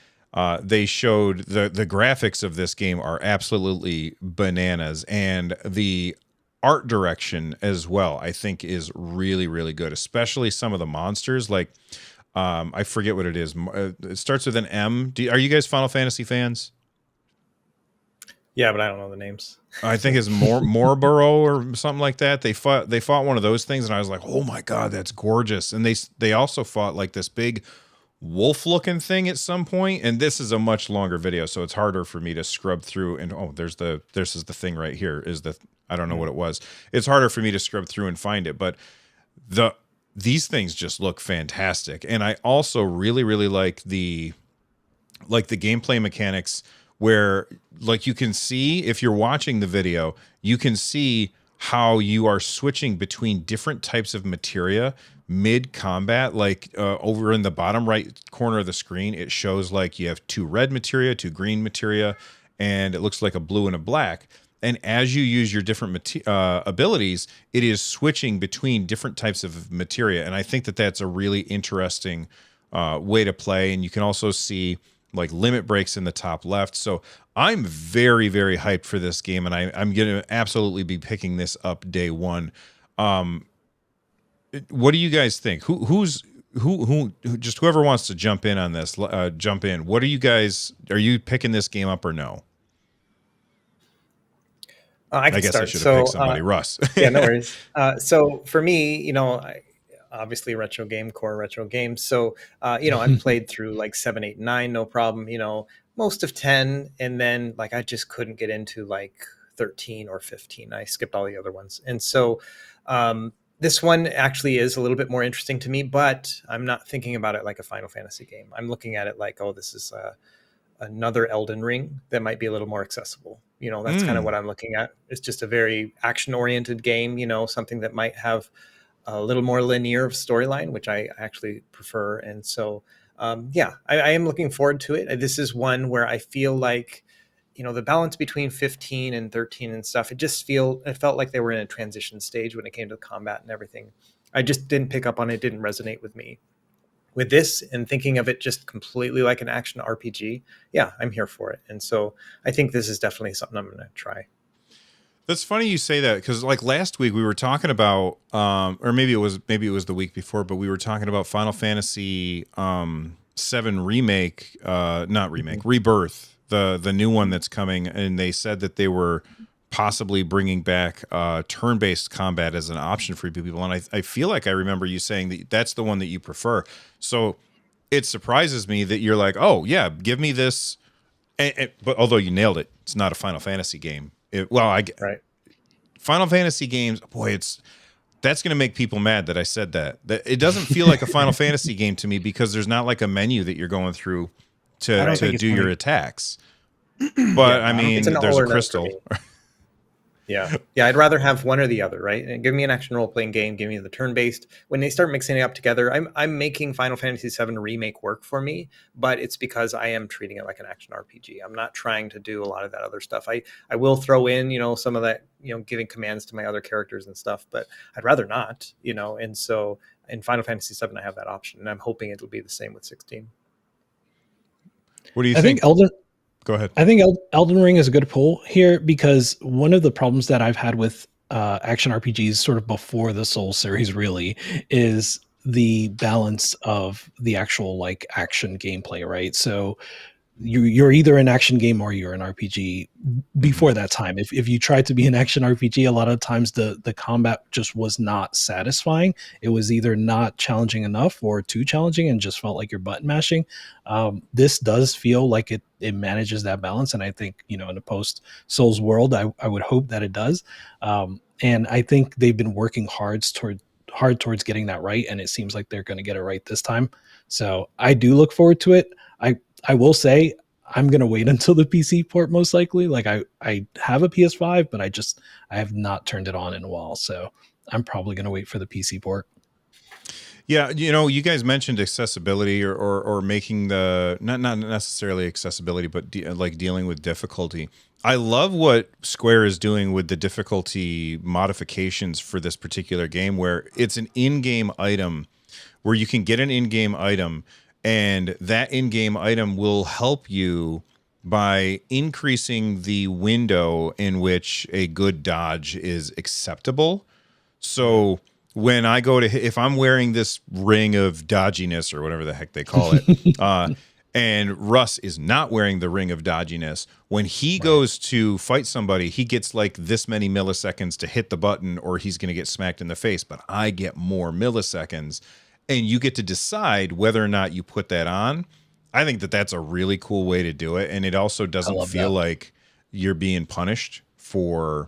A: They showed the graphics of this game are absolutely bananas, and the art direction as well, I think, is really, really good, especially some of the monsters. Like, I forget what it is. It starts with an M. Are you guys Final Fantasy fans?
B: Yeah, but I don't know the names.
A: I think it's Morboro or something like that. They fought one of those things, and I was like, oh my god, that's gorgeous. And they also fought like this big wolf-looking thing at some point. And this is a much longer video, so it's harder for me to scrub through. And this is the thing right here. I don't know what it was. It's harder for me to scrub through and find it, but these things just look fantastic. And I also really, really like the gameplay mechanics, where, like, you can see, if you're watching the video, you can see how you are switching between different types of materia mid-combat. Like, over in the bottom right corner of the screen, it shows like you have 2 red materia, 2 green materia, and it looks like a blue and a black. And as you use your different abilities, it is switching between different types of materia. And I think that that's a really interesting way to play. And you can also see like limit breaks in the top left. So I'm very, very hyped for this game, and I'm going to absolutely be picking this up day one. What do you guys think? Who just whoever wants to jump in on this, jump in. What are you guys? Are you picking this game up or no?
B: I
A: I
B: can
A: guess I
B: start.
A: should have
B: So
A: picked somebody, Russ.
B: yeah, no worries. So for me, obviously retro game, core retro games. So I've played through like 7, 8, 9, no problem. Most of 10, and then like I just couldn't get into like 13 or 15. I skipped all the other ones, and so this one actually is a little bit more interesting to me. But I'm not thinking about it like a Final Fantasy game. I'm looking at it like, oh, this is another Elden Ring that might be a little more accessible. That's kind of what I'm looking at. It's just a very action oriented game, something that might have a little more linear of storyline, which I actually prefer. And so, I am looking forward to it. This is one where I feel like, the balance between 15 and 13 and stuff, it felt like they were in a transition stage when it came to combat and everything. I just didn't pick up on it, didn't resonate with me. With this and thinking of it just completely like an action RPG, yeah, I'm here for it. And so I think this is definitely something I'm going to try.
A: That's funny you say that, because like last week we were talking about, or maybe it was the week before, but we were talking about Final Fantasy 7 remake, not remake, Rebirth, the new one that's coming, and they said that they were possibly bringing back turn-based combat as an option for people, and I feel like I remember you saying that that's the one that you prefer. So it surprises me that you're like, oh yeah, give me this. But although you nailed it, it's not a Final Fantasy game.
B: Right.
A: Final Fantasy games, boy, that's going to make people mad that I said that. That it doesn't feel like a Final Fantasy game to me, because there's not like a menu that you're going through to do your attacks. But I mean, there's a crystal.
B: Yeah, I'd rather have one or the other, right? And give me an action role-playing game, give me the turn-based. When they start mixing it up together, I'm making Final Fantasy VII Remake work for me, but it's because I am treating it like an action RPG. I'm not trying to do a lot of that other stuff. I will throw in, some of that, giving commands to my other characters and stuff, but I'd rather not, and so in Final Fantasy VII, I have that option, and I'm hoping it'll be the same with 16.
A: What do you think? Go ahead.
C: I think Elden Ring is a good pull here, because one of the problems that I've had with action RPGs sort of before the Souls series really is the balance of the actual like action gameplay, right? So you're either an action game or you're an RPG before that time. If you tried to be an action RPG, a lot of times the combat just was not satisfying. It was either not challenging enough or too challenging and just felt like you're button mashing. This does feel like it manages that balance. And I think, in a post Souls world, I would hope that it does. And I think they've been working hard towards getting that right. And it seems like they're going to get it right this time. So I do look forward to it. I will say I'm going to wait until the PC port, most likely. Like I have a PS5, but I have not turned it on in a while. So I'm probably going to wait for the PC port.
A: Yeah, you guys mentioned accessibility or making the not necessarily accessibility, but like dealing with difficulty. I love what Square is doing with the difficulty modifications for this particular game, where it's an in-game item, where you can get an in-game item, and that in-game item will help you by increasing the window in which a good dodge is acceptable. So when I go to, if I'm wearing this ring of dodginess or whatever the heck they call it, and Russ is not wearing the ring of dodginess, when he goes to fight somebody, he gets like this many milliseconds to hit the button or he's going to get smacked in the face, but I get more milliseconds. And you get to decide whether or not you put that on. I think that that's a really cool way to do it. And it also doesn't feel like you're being punished for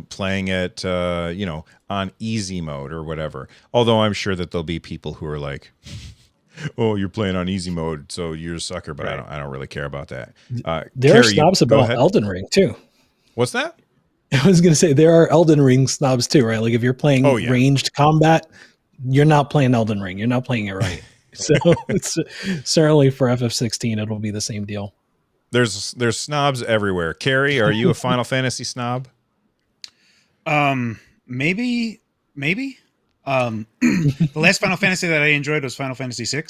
A: playing it, on easy mode or whatever. Although I'm sure that there'll be people who are like, oh, you're playing on easy mode, so you're a sucker, but I don't really care about that.
C: There are snobs about Elden Ring too.
A: What's that?
C: I was going to say there are Elden Ring snobs too, right? Like if you're playing ranged combat, you're not playing Elden Ring. You're not playing it right. So it's certainly for FF16, it'll be the same deal.
A: There's snobs everywhere. Carrie, are you a Final Fantasy snob?
D: Maybe. The last Final Fantasy that I enjoyed was Final Fantasy VI,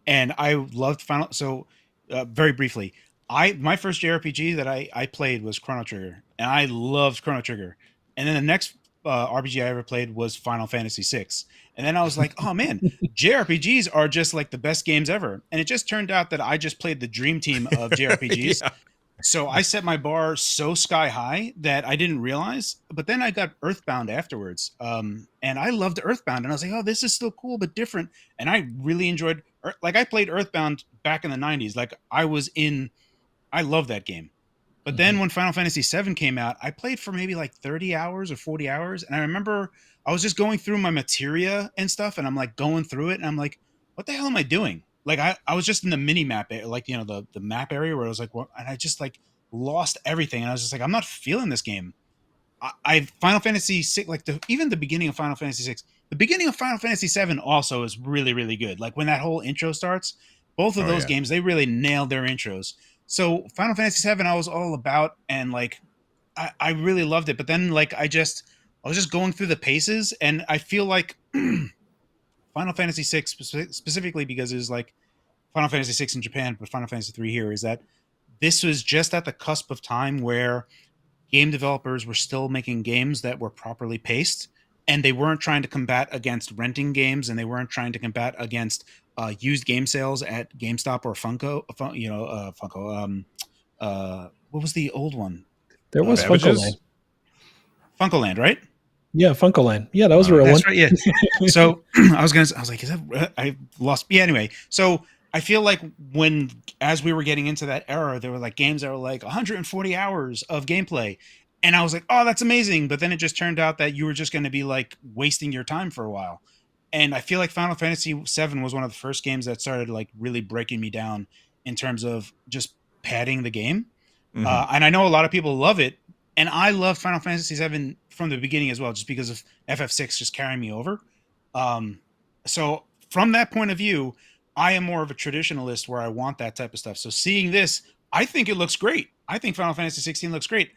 D: and I loved Final. So, very briefly, my first JRPG that I played was Chrono Trigger, and I loved Chrono Trigger. And then the next RPG I ever played was Final Fantasy VI. And then I was like, oh man, JRPGs are just like the best games ever. And it just turned out that I just played the dream team of JRPGs. So I set my bar so sky high that I didn't realize, but then I got Earthbound afterwards. And I loved Earthbound, and I was like, oh, this is still cool, but different. And I really enjoyed, like, I played Earthbound back in the 90s. Like, I love that game. But then when Final Fantasy VII came out, I played for maybe like 30 hours or 40 hours. And I remember I was just going through my materia and stuff, and I'm like going through it, and I'm like, what the hell am I doing? Like, I was just in the mini map, like, the map area where I was like, what? And I just like lost everything. And I was just like, I'm not feeling this game. I Final Fantasy VI, like even the beginning of Final Fantasy VI, the beginning of Final Fantasy VII also is really, really good. Like when that whole intro starts, both of those games, they really nailed their intros. So Final Fantasy VII, I was all about, and like I really loved it. But then like I was just going through the paces, and I feel like Final Fantasy VI specifically, because it was like Final Fantasy VI in Japan, but Final Fantasy III here, is that this was just at the cusp of time where game developers were still making games that were properly paced, and they weren't trying to combat against renting games, and they weren't trying to combat against used game sales at GameStop or Funko. What was the old one?
C: There was Funkoland.
D: Funkoland, right?
C: Yeah, Funkoland. Yeah, that was a real one.
D: Right, yeah. So I was like, is that, I lost. Yeah, anyway. So I feel like as we were getting into that era, there were like games that were like 140 hours of gameplay. And I was like, oh, that's amazing. But then it just turned out that you were just going to be like wasting your time for a while. And I feel like Final Fantasy VII was one of the first games that started like really breaking me down in terms of just padding the game. And I know a lot of people love it. And I loved Final Fantasy VII from the beginning as well, just because of FF6 just carrying me over. So from that point of view, I am more of a traditionalist where I want that type of stuff. So seeing this, I think it looks great. I think Final Fantasy 16 looks great.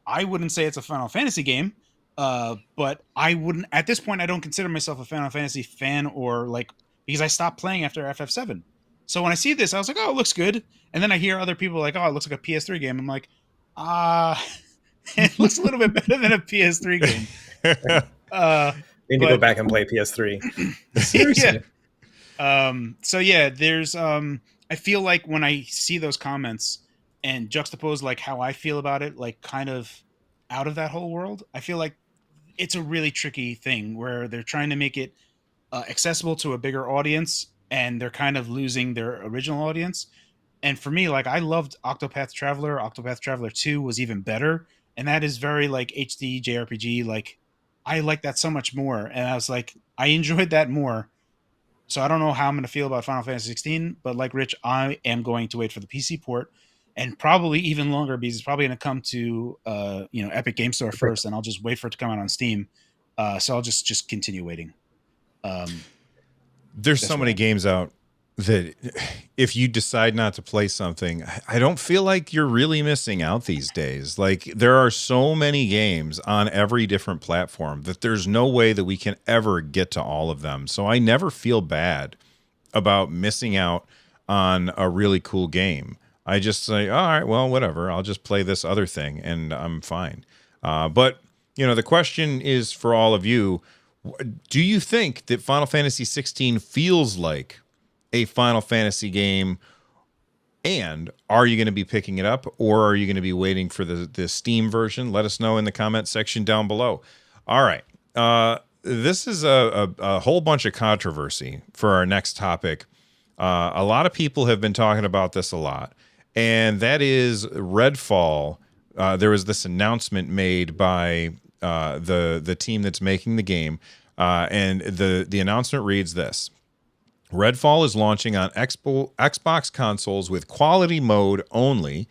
D: I wouldn't say it's a Final Fantasy game, but I wouldn't, at this point, I don't consider myself a Final Fantasy fan, or like, because I stopped playing after FF7. So when I see this, I was like, oh, it looks good. And then I hear other people like, oh, it looks like a PS3 game. I'm like, it looks a little bit better than a PS3 game.
B: Need to go back and play PS3.
C: Seriously.
D: Yeah. So yeah, there's I feel like when I see those comments and juxtapose like how I feel about it, like kind of out of that whole world, I feel like it's a really tricky thing where they're trying to make it accessible to a bigger audience, and they're kind of losing their original audience. And for me, like, I loved Octopath Traveler. Octopath Traveler 2 was even better. And that is very like HD JRPG. Like, I like that so much more. And I was like, I enjoyed that more. So I don't know how I'm going to feel about Final Fantasy 16, but like Rich, I am going to wait for the PC port, and probably even longer, because it's probably going to come to Epic Game Store first, and I'll just wait for it to come out on Steam. So I'll just continue waiting.
A: There's so many games out that if you decide not to play something, I don't feel like you're really missing out these days. Like, there are so many games on every different platform that there's no way that we can ever get to all of them. So I never feel bad about missing out on a really cool game. I just say, all right, well, whatever. I'll just play this other thing and I'm fine. But, the question is for all of you, do you think that Final Fantasy 16 feels like a Final Fantasy game, and are you going to be picking it up, or are you going to be waiting for the Steam version? Let us know in the comment section down below. All right. This is a whole bunch of controversy for our next topic. A lot of people have been talking about this a lot, and that is Redfall. There was this announcement made by the team that's making the game, and the announcement reads this: Redfall is launching on Xbox consoles with quality mode only.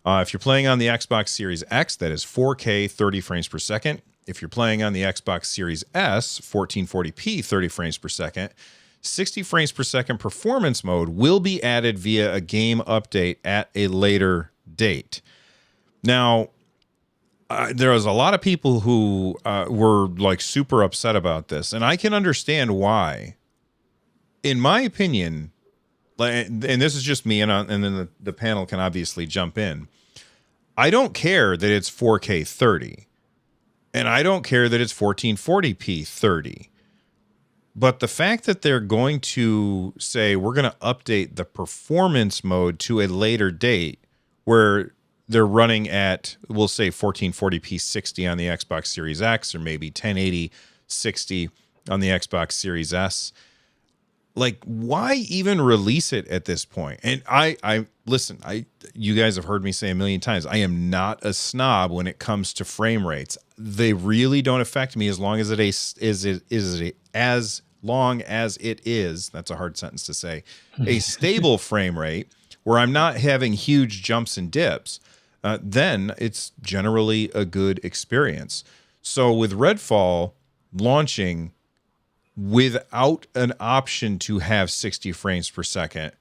A: If you're playing on the Xbox Series X, that is 4K 30 frames per second. If you're playing on the Xbox Series S, 1440p 30 frames per second. 60 frames per second performance mode will be added via a game update at a later date. Now, there was a lot of people who were like super upset about this, and I can understand why. In my opinion, and this is just me, and then the panel can obviously jump in, I don't care that it's 4K 30, and I don't care that it's 1440p 30. But the fact that they're going to say we're going to update the performance mode to a later date, where they're running at, we'll say 1440p 60 on the Xbox Series X, or maybe 1080 60 on the Xbox Series S. Like, why even release it at this point? And I listen, you guys have heard me say a million times, I am not a snob when it comes to frame rates. They really don't affect me as long as as long as it is, that's a hard sentence to say, a stable frame rate where I'm not having huge jumps and dips. Then it's generally a good experience. So with Redfall launching without an option to have 60 frames per second,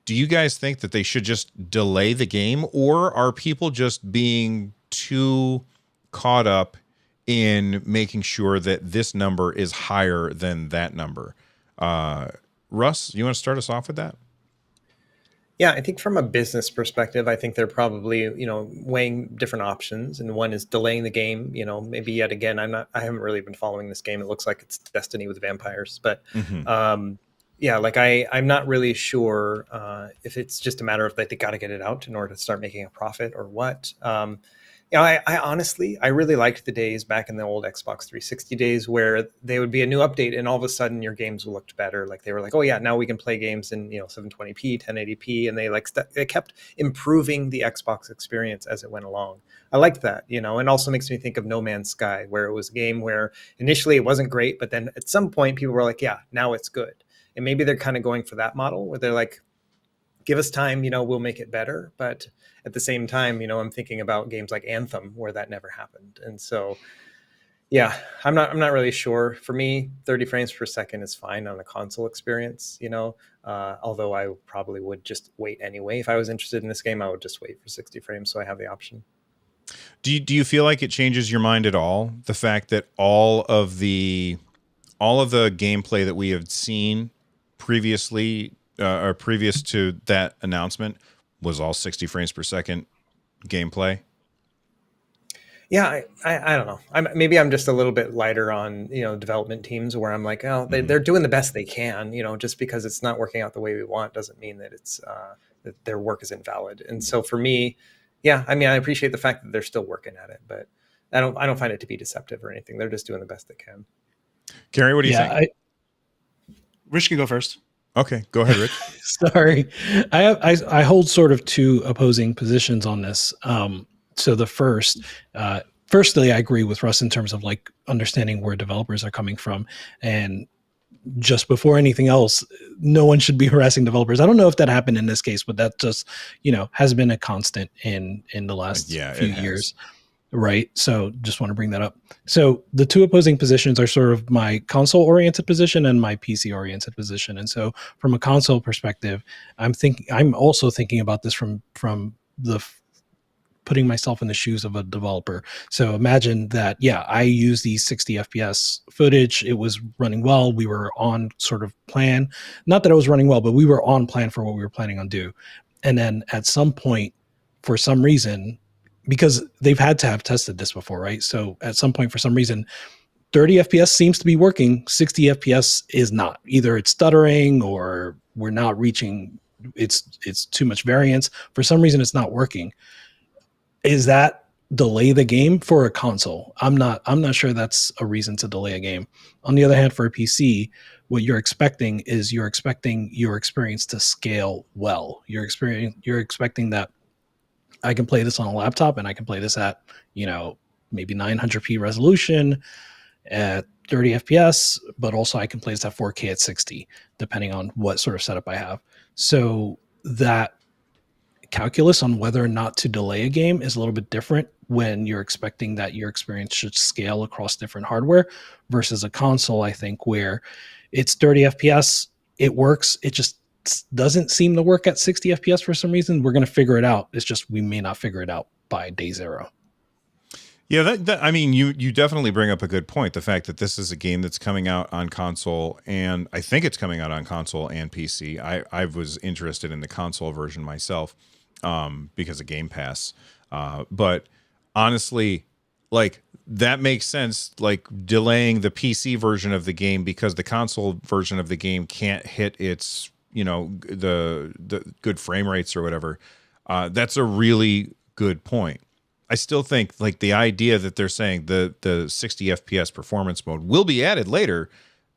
A: do you guys think that they should just delay the game, or are people just being too caught up in making sure that this number is higher than that number? Russ, you want to start us off with that?
B: Yeah, I think from a business perspective, I think they're probably, weighing different options. And one is delaying the game, maybe yet again, I haven't really been following this game. It looks like it's Destiny with vampires, but yeah, like I'm not really sure if it's just a matter of like they got to get it out in order to start making a profit or what. I honestly, I really liked the days back in the old Xbox 360 days where they would be a new update and all of a sudden your games looked better. Like they were like, oh yeah, now we can play games in 720p, 1080p, and they kept improving the Xbox experience as it went along. I liked that, and also makes me think of No Man's Sky, where it was a game where initially it wasn't great, but then at some point people were like, yeah, now it's good. And maybe they're kind of going for that model where they're like, give us time, we'll make it better. But at the same time, I'm thinking about games like Anthem where that never happened. And so, yeah, I'm not really sure. For me, 30 frames per second is fine on a console experience, although I probably would just wait anyway. If I was interested in this game, I would just wait for 60 frames so I have the option.
A: Do you feel like it changes your mind at all? The fact that all of the gameplay that we have seen previously or previous to that announcement was all 60 frames per second gameplay?
B: Yeah, I don't know. Maybe I'm just a little bit lighter on, development teams where I'm like, oh, they're doing the best they can, just because it's not working out the way we want doesn't mean that it's that their work is invalid. And so for me, yeah, I appreciate the fact that they're still working at it, but I don't find it to be deceptive or anything. They're just doing the best they can.
A: Gary, what do you think?
D: Rich can go first.
A: Okay, go ahead, Rich.
C: Sorry, I hold sort of two opposing positions on this. So the firstly, I agree with Russ in terms of like understanding where developers are coming from, and just before anything else, no one should be harassing developers. I don't know if that happened in this case, but that just has been a constant in the last few years. Right. So just want to bring that up. So the two opposing positions are sort of my console oriented position and my PC oriented position. And so from a console perspective, I'm also thinking about this from the putting myself in the shoes of a developer. So imagine that, yeah, I use the 60 FPS footage. It was running well. We were on sort of plan. Not that it was running well, but we were on plan for what we were planning on do. And then at some point, for some reason, because they've had to have tested this before, right? So at some point, for some reason, 30 FPS seems to be working. 60 FPS is not. Either it's stuttering or we're not reaching, it's too much variance. For some reason, it's not working. Is that delay the game for a console? I'm not sure that's a reason to delay a game. On the other hand, for a PC, what you're expecting is your experience to scale well. You're expecting that I can play this on a laptop and I can play this at, maybe 900p resolution at 30 FPS, but also I can play this at 4K at 60, depending on what sort of setup I have. So that calculus on whether or not to delay a game is a little bit different when you're expecting that your experience should scale across different hardware versus a console, I think, where it's 30 FPS, it works, it just doesn't seem to work at 60 FPS for some reason. We're going to figure it out. It's just we may not figure it out by day zero.
A: Yeah, you definitely bring up a good point. The fact that this is a game that's coming out on console, and I think it's coming out on console and PC. I was interested in the console version myself because of Game Pass. But honestly, like that makes sense, like delaying the PC version of the game because the console version of the game can't hit its the good frame rates or whatever. That's a really good point. I still think like the idea that they're saying the 60 FPS performance mode will be added later,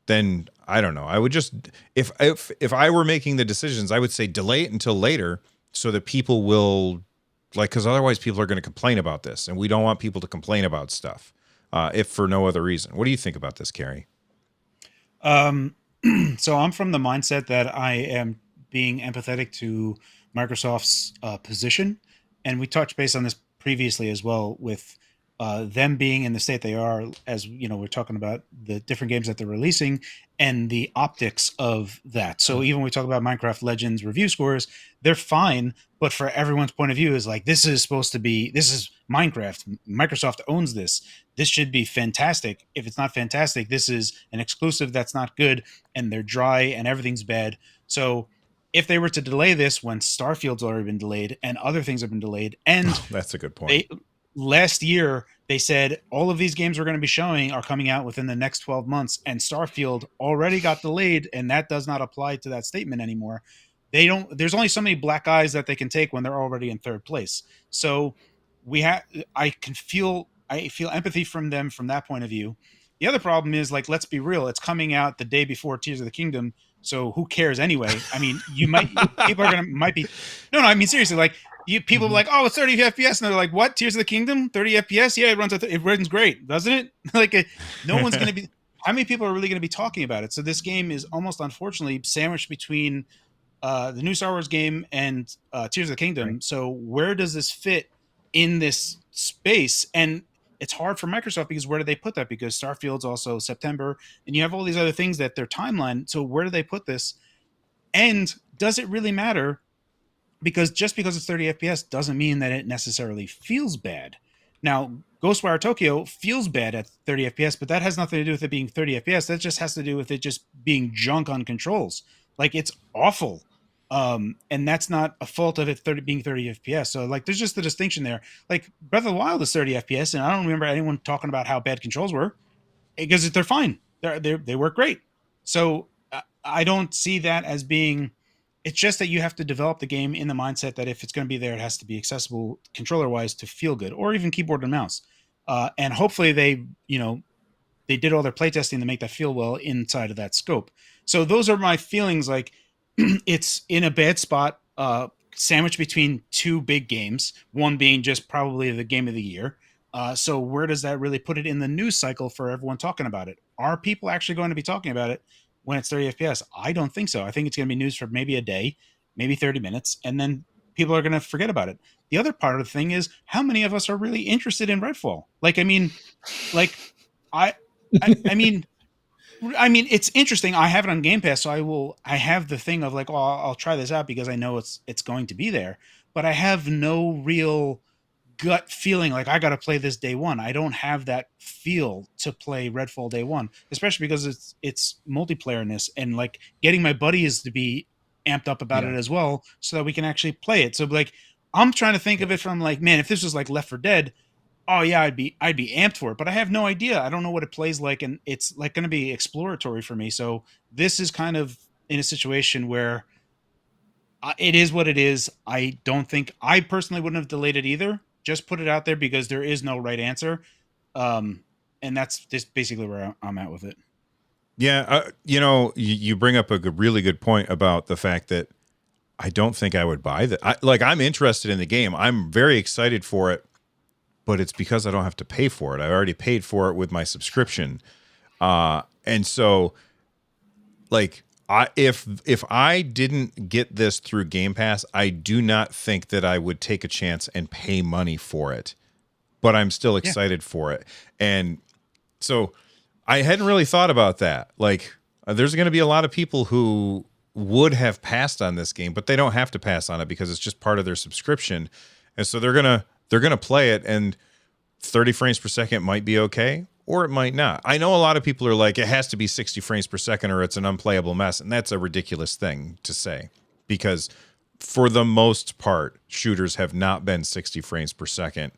A: then I don't know. I would just if I were making the decisions, I would say delay it until later so that people will like, because otherwise people are going to complain about this, and we don't want people to complain about stuff if for no other reason. What do you think about this, Carrie?
D: So I'm from the mindset that I am being empathetic to Microsoft's position, and we touched base on this previously as well with them being in the state they are. As you know, we're talking about the different games that they're releasing and the optics of that. So even when we talk about Minecraft Legends review scores, they're fine, but for everyone's point of view is like, this is Minecraft. Microsoft owns this. This should be fantastic. If it's not fantastic, this is an exclusive that's not good, and they're dry and everything's bad. So if they were to delay this when Starfield's already been delayed and other things have been delayed, and
A: That's a good point.
D: Last year they said all of these games we're going to be showing are coming out within the next 12 months, and Starfield already got delayed, and that does not apply to that statement anymore. There's only so many black eyes that they can take when they're already in third place. So I feel empathy from them from that point of view. The other problem is, like, let's be real, it's coming out the day before Tears of the Kingdom, so who cares anyway? I mean, I mean, seriously, like, people are like, oh, it's 30 FPS, and they're like, what? Tears of the Kingdom, 30 FPS? Yeah, it runs great, doesn't it? Like, no one's going to be. How many people are really going to be talking about it? So this game is almost, unfortunately, sandwiched between the new Star Wars game and Tears of the Kingdom. Right. So where does this fit in this space? And it's hard for Microsoft because where do they put that? Because Starfield's also September, and you have all these other things that their timeline. So where do they put this? And does it really matter? Because just because it's 30 FPS doesn't mean that it necessarily feels bad. Now, Ghostwire Tokyo feels bad at 30 FPS, but that has nothing to do with it being 30 FPS. That just has to do with it just being junk on controls. Like, it's awful. And that's not a fault of it being 30 FPS. So, like, there's just the distinction there. Like, Breath of the Wild is 30 FPS, and I don't remember anyone talking about how bad controls were, because they're fine. They work great. So I don't see that as being. It's just that you have to develop the game in the mindset that if it's going to be there, it has to be accessible controller-wise to feel good, or even keyboard and mouse. And hopefully they did all their playtesting to make that feel well inside of that scope. So those are my feelings. Like, it's in a bad spot, sandwiched between two big games, one being just probably the game of the year. So where does that really put it in the news cycle for everyone talking about it? Are people actually going to be talking about it when it's 30 FPS? I don't think so. I think it's going to be news for maybe a day, maybe 30 minutes, and then people are going to forget about it. The other part of the thing is, how many of us are really interested in Redfall? Like, I mean, I mean, it's interesting. I have it on Game Pass, so I have the thing of like, oh, I'll try this out because I know it's going to be there, but I have no real gut feeling like I got to play this day one. I don't have that feel to play Redfall day one, especially because it's multiplayer-ness, and like getting my buddies to be amped up about it as well, so that we can actually play it. So like, I'm trying to think of it from like, man, if this was like Left 4 Dead, oh yeah, I'd be amped for it, but I have no idea. I don't know what it plays like, and it's like going to be exploratory for me. So this is kind of in a situation where it is what it is. I personally wouldn't have delayed it either. Just put it out there because there is no right answer. And that's just basically where I'm at with it.
A: Yeah. You bring up a really good point about the fact that I don't think I would buy that. I'm interested in the game. I'm very excited for it, but it's because I don't have to pay for it. I already paid for it with my subscription. And so like, if I didn't get this through Game Pass, I do not think that I would take a chance and pay money for it. But I'm still excited for it. And so I hadn't really thought about that. Like, there's going to be a lot of people who would have passed on this game, but they don't have to pass on it because it's just part of their subscription. And so they're going to play it, and 30 frames per second might be okay, or it might not. I know a lot of people are like, it has to be 60 frames per second or it's an unplayable mess. And that's a ridiculous thing to say, because for the most part, shooters have not been 60 frames per second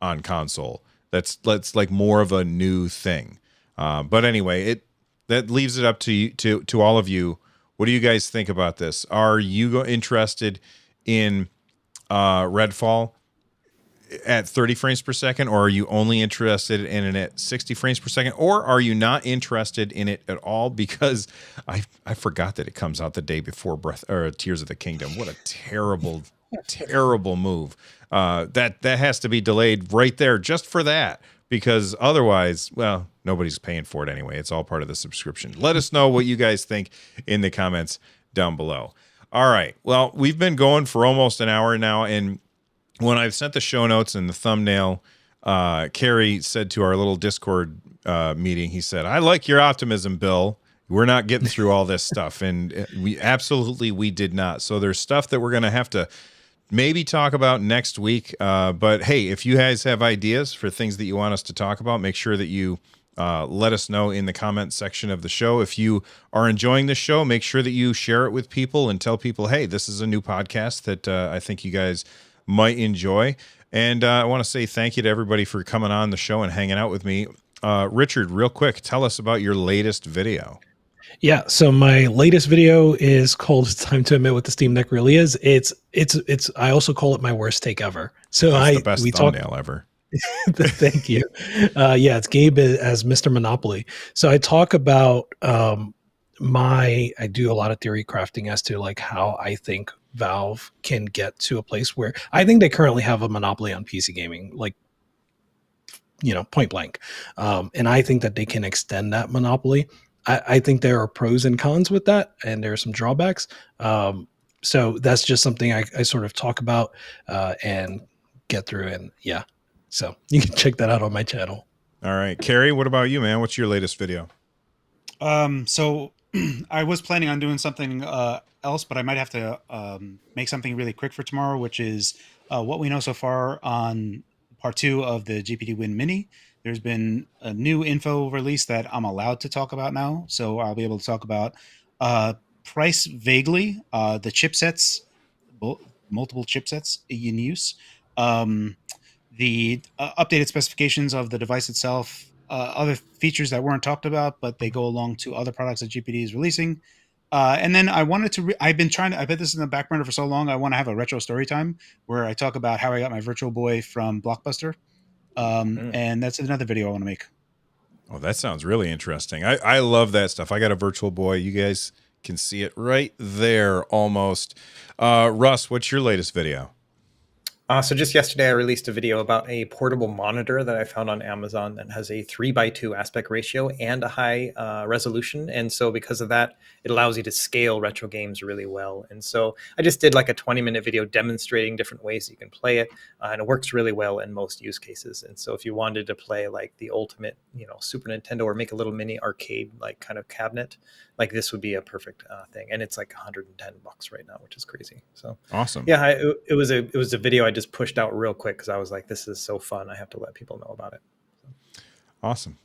A: on console. That's like more of a new thing. But anyway, that leaves it up to you, to all of you. What do you guys think about this? Are you interested in Redfall? at 30 frames per second, or are you only interested in it at 60 frames per second, or are you not interested in it at all? Because I forgot that it comes out the day before Tears of the Kingdom. What a terrible, terrible move. That has to be delayed right there just for that, because otherwise, well, nobody's paying for it anyway. It's all part of the subscription. Let us know what you guys think in the comments down below. All right. Well, we've been going for almost an hour now, and when I've sent the show notes and the thumbnail, Carrie said to our little Discord meeting, he said, "I like your optimism, Bill. We're not getting through all this stuff." And we did not. So there's stuff that we're going to have to maybe talk about next week. But hey, if you guys have ideas for things that you want us to talk about, make sure that you let us know in the comment section of the show. If you are enjoying the show, make sure that you share it with people and tell people, hey, this is a new podcast that I think you guys might enjoy. And I want to say thank you to everybody for coming on the show and hanging out with me. Richard, real quick, tell us about your latest video.
C: Yeah, so my latest video is called "It's Time to Admit What the Steam Deck Really Is." It's I also call it my worst take ever. So
A: That's the best thumbnail ever.
C: Thank you. Yeah, it's Gabe as Mr. Monopoly. So I talk about I do a lot of theory crafting as to like how I think Valve can get to a place where I think they currently have a monopoly on PC gaming, like, point blank. And I think that they can extend that monopoly. I think there are pros and cons with that, and there are some drawbacks. So that's just something I sort of talk about and get through. And yeah, so you can check that out on my channel.
A: All right. Carrie, what about you, man? What's your latest video?
D: So I was planning on doing something else, but I might have to make something really quick for tomorrow, which is what we know so far on part 2 of the GPT-Win Mini. There's been a new info release that I'm allowed to talk about now, so I'll be able to talk about price vaguely, the chipsets, multiple chipsets in use, the updated specifications of the device itself, other features that weren't talked about, but they go along to other products that GPT is releasing. And then I wanted to, I've put this in the back burner for so long. I want to have a retro story time where I talk about how I got my Virtual Boy from Blockbuster. And that's another video I want to make.
A: Oh, that sounds really interesting. I love that stuff. I got a Virtual Boy. You guys can see it right there almost. Russ, what's your latest video?
B: So just yesterday, I released a video about a portable monitor that I found on Amazon that has a 3:2 aspect ratio and a high resolution. And so because of that, it allows you to scale retro games really well. And so I just did like a 20-minute video demonstrating different ways you can play it. And it works really well in most use cases. And so if you wanted to play like the ultimate, Super Nintendo, or make a little mini arcade, like kind of cabinet, like this would be a perfect thing. And it's like $110 right now, which is crazy. So
A: awesome.
B: Yeah, it was a video I just pushed out real quick because I was like, this is so fun. I have to let people know about it.
A: Awesome.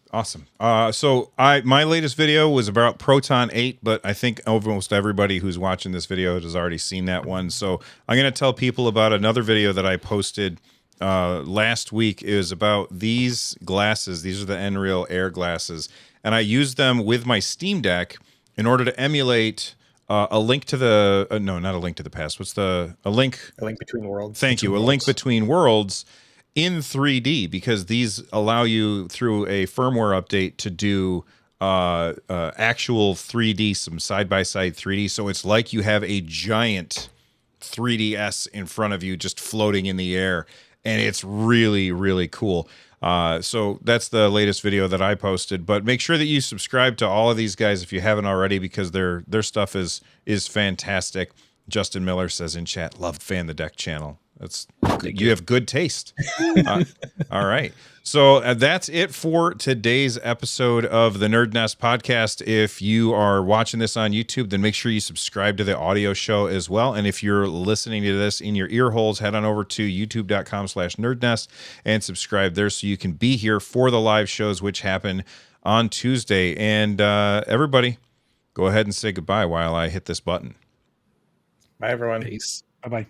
A: So my latest video was about Proton 8, but I think almost everybody who's watching this video has already seen that one. So I'm going to tell people about another video that I posted last week. It was about these glasses. These are the Nreal Air glasses, and I used them with my Steam Deck in order to emulate a link to the no, not a link to the past. What's a link
B: between worlds?
A: Thank you. A link between worlds in 3D, because these allow you through a firmware update to do actual 3D, some side-by-side 3D. So it's like you have a giant 3DS in front of you just floating in the air, and it's really, really cool. So that's the latest video that I posted, but make sure that you subscribe to all of these guys if you haven't already, because their stuff is fantastic. Justin Miller says in chat, love Fan the Deck channel. You have good taste. All right. So that's it for today's episode of the Nerd Nest podcast. If you are watching this on YouTube, then make sure you subscribe to the audio show as well. And if you're listening to this in your ear holes, head on over to youtube.com/nerdnest and subscribe there so you can be here for the live shows, which happen on Tuesday. And everybody, go ahead and say goodbye while I hit this button.
B: Bye, everyone.
C: Peace.
D: Bye-bye.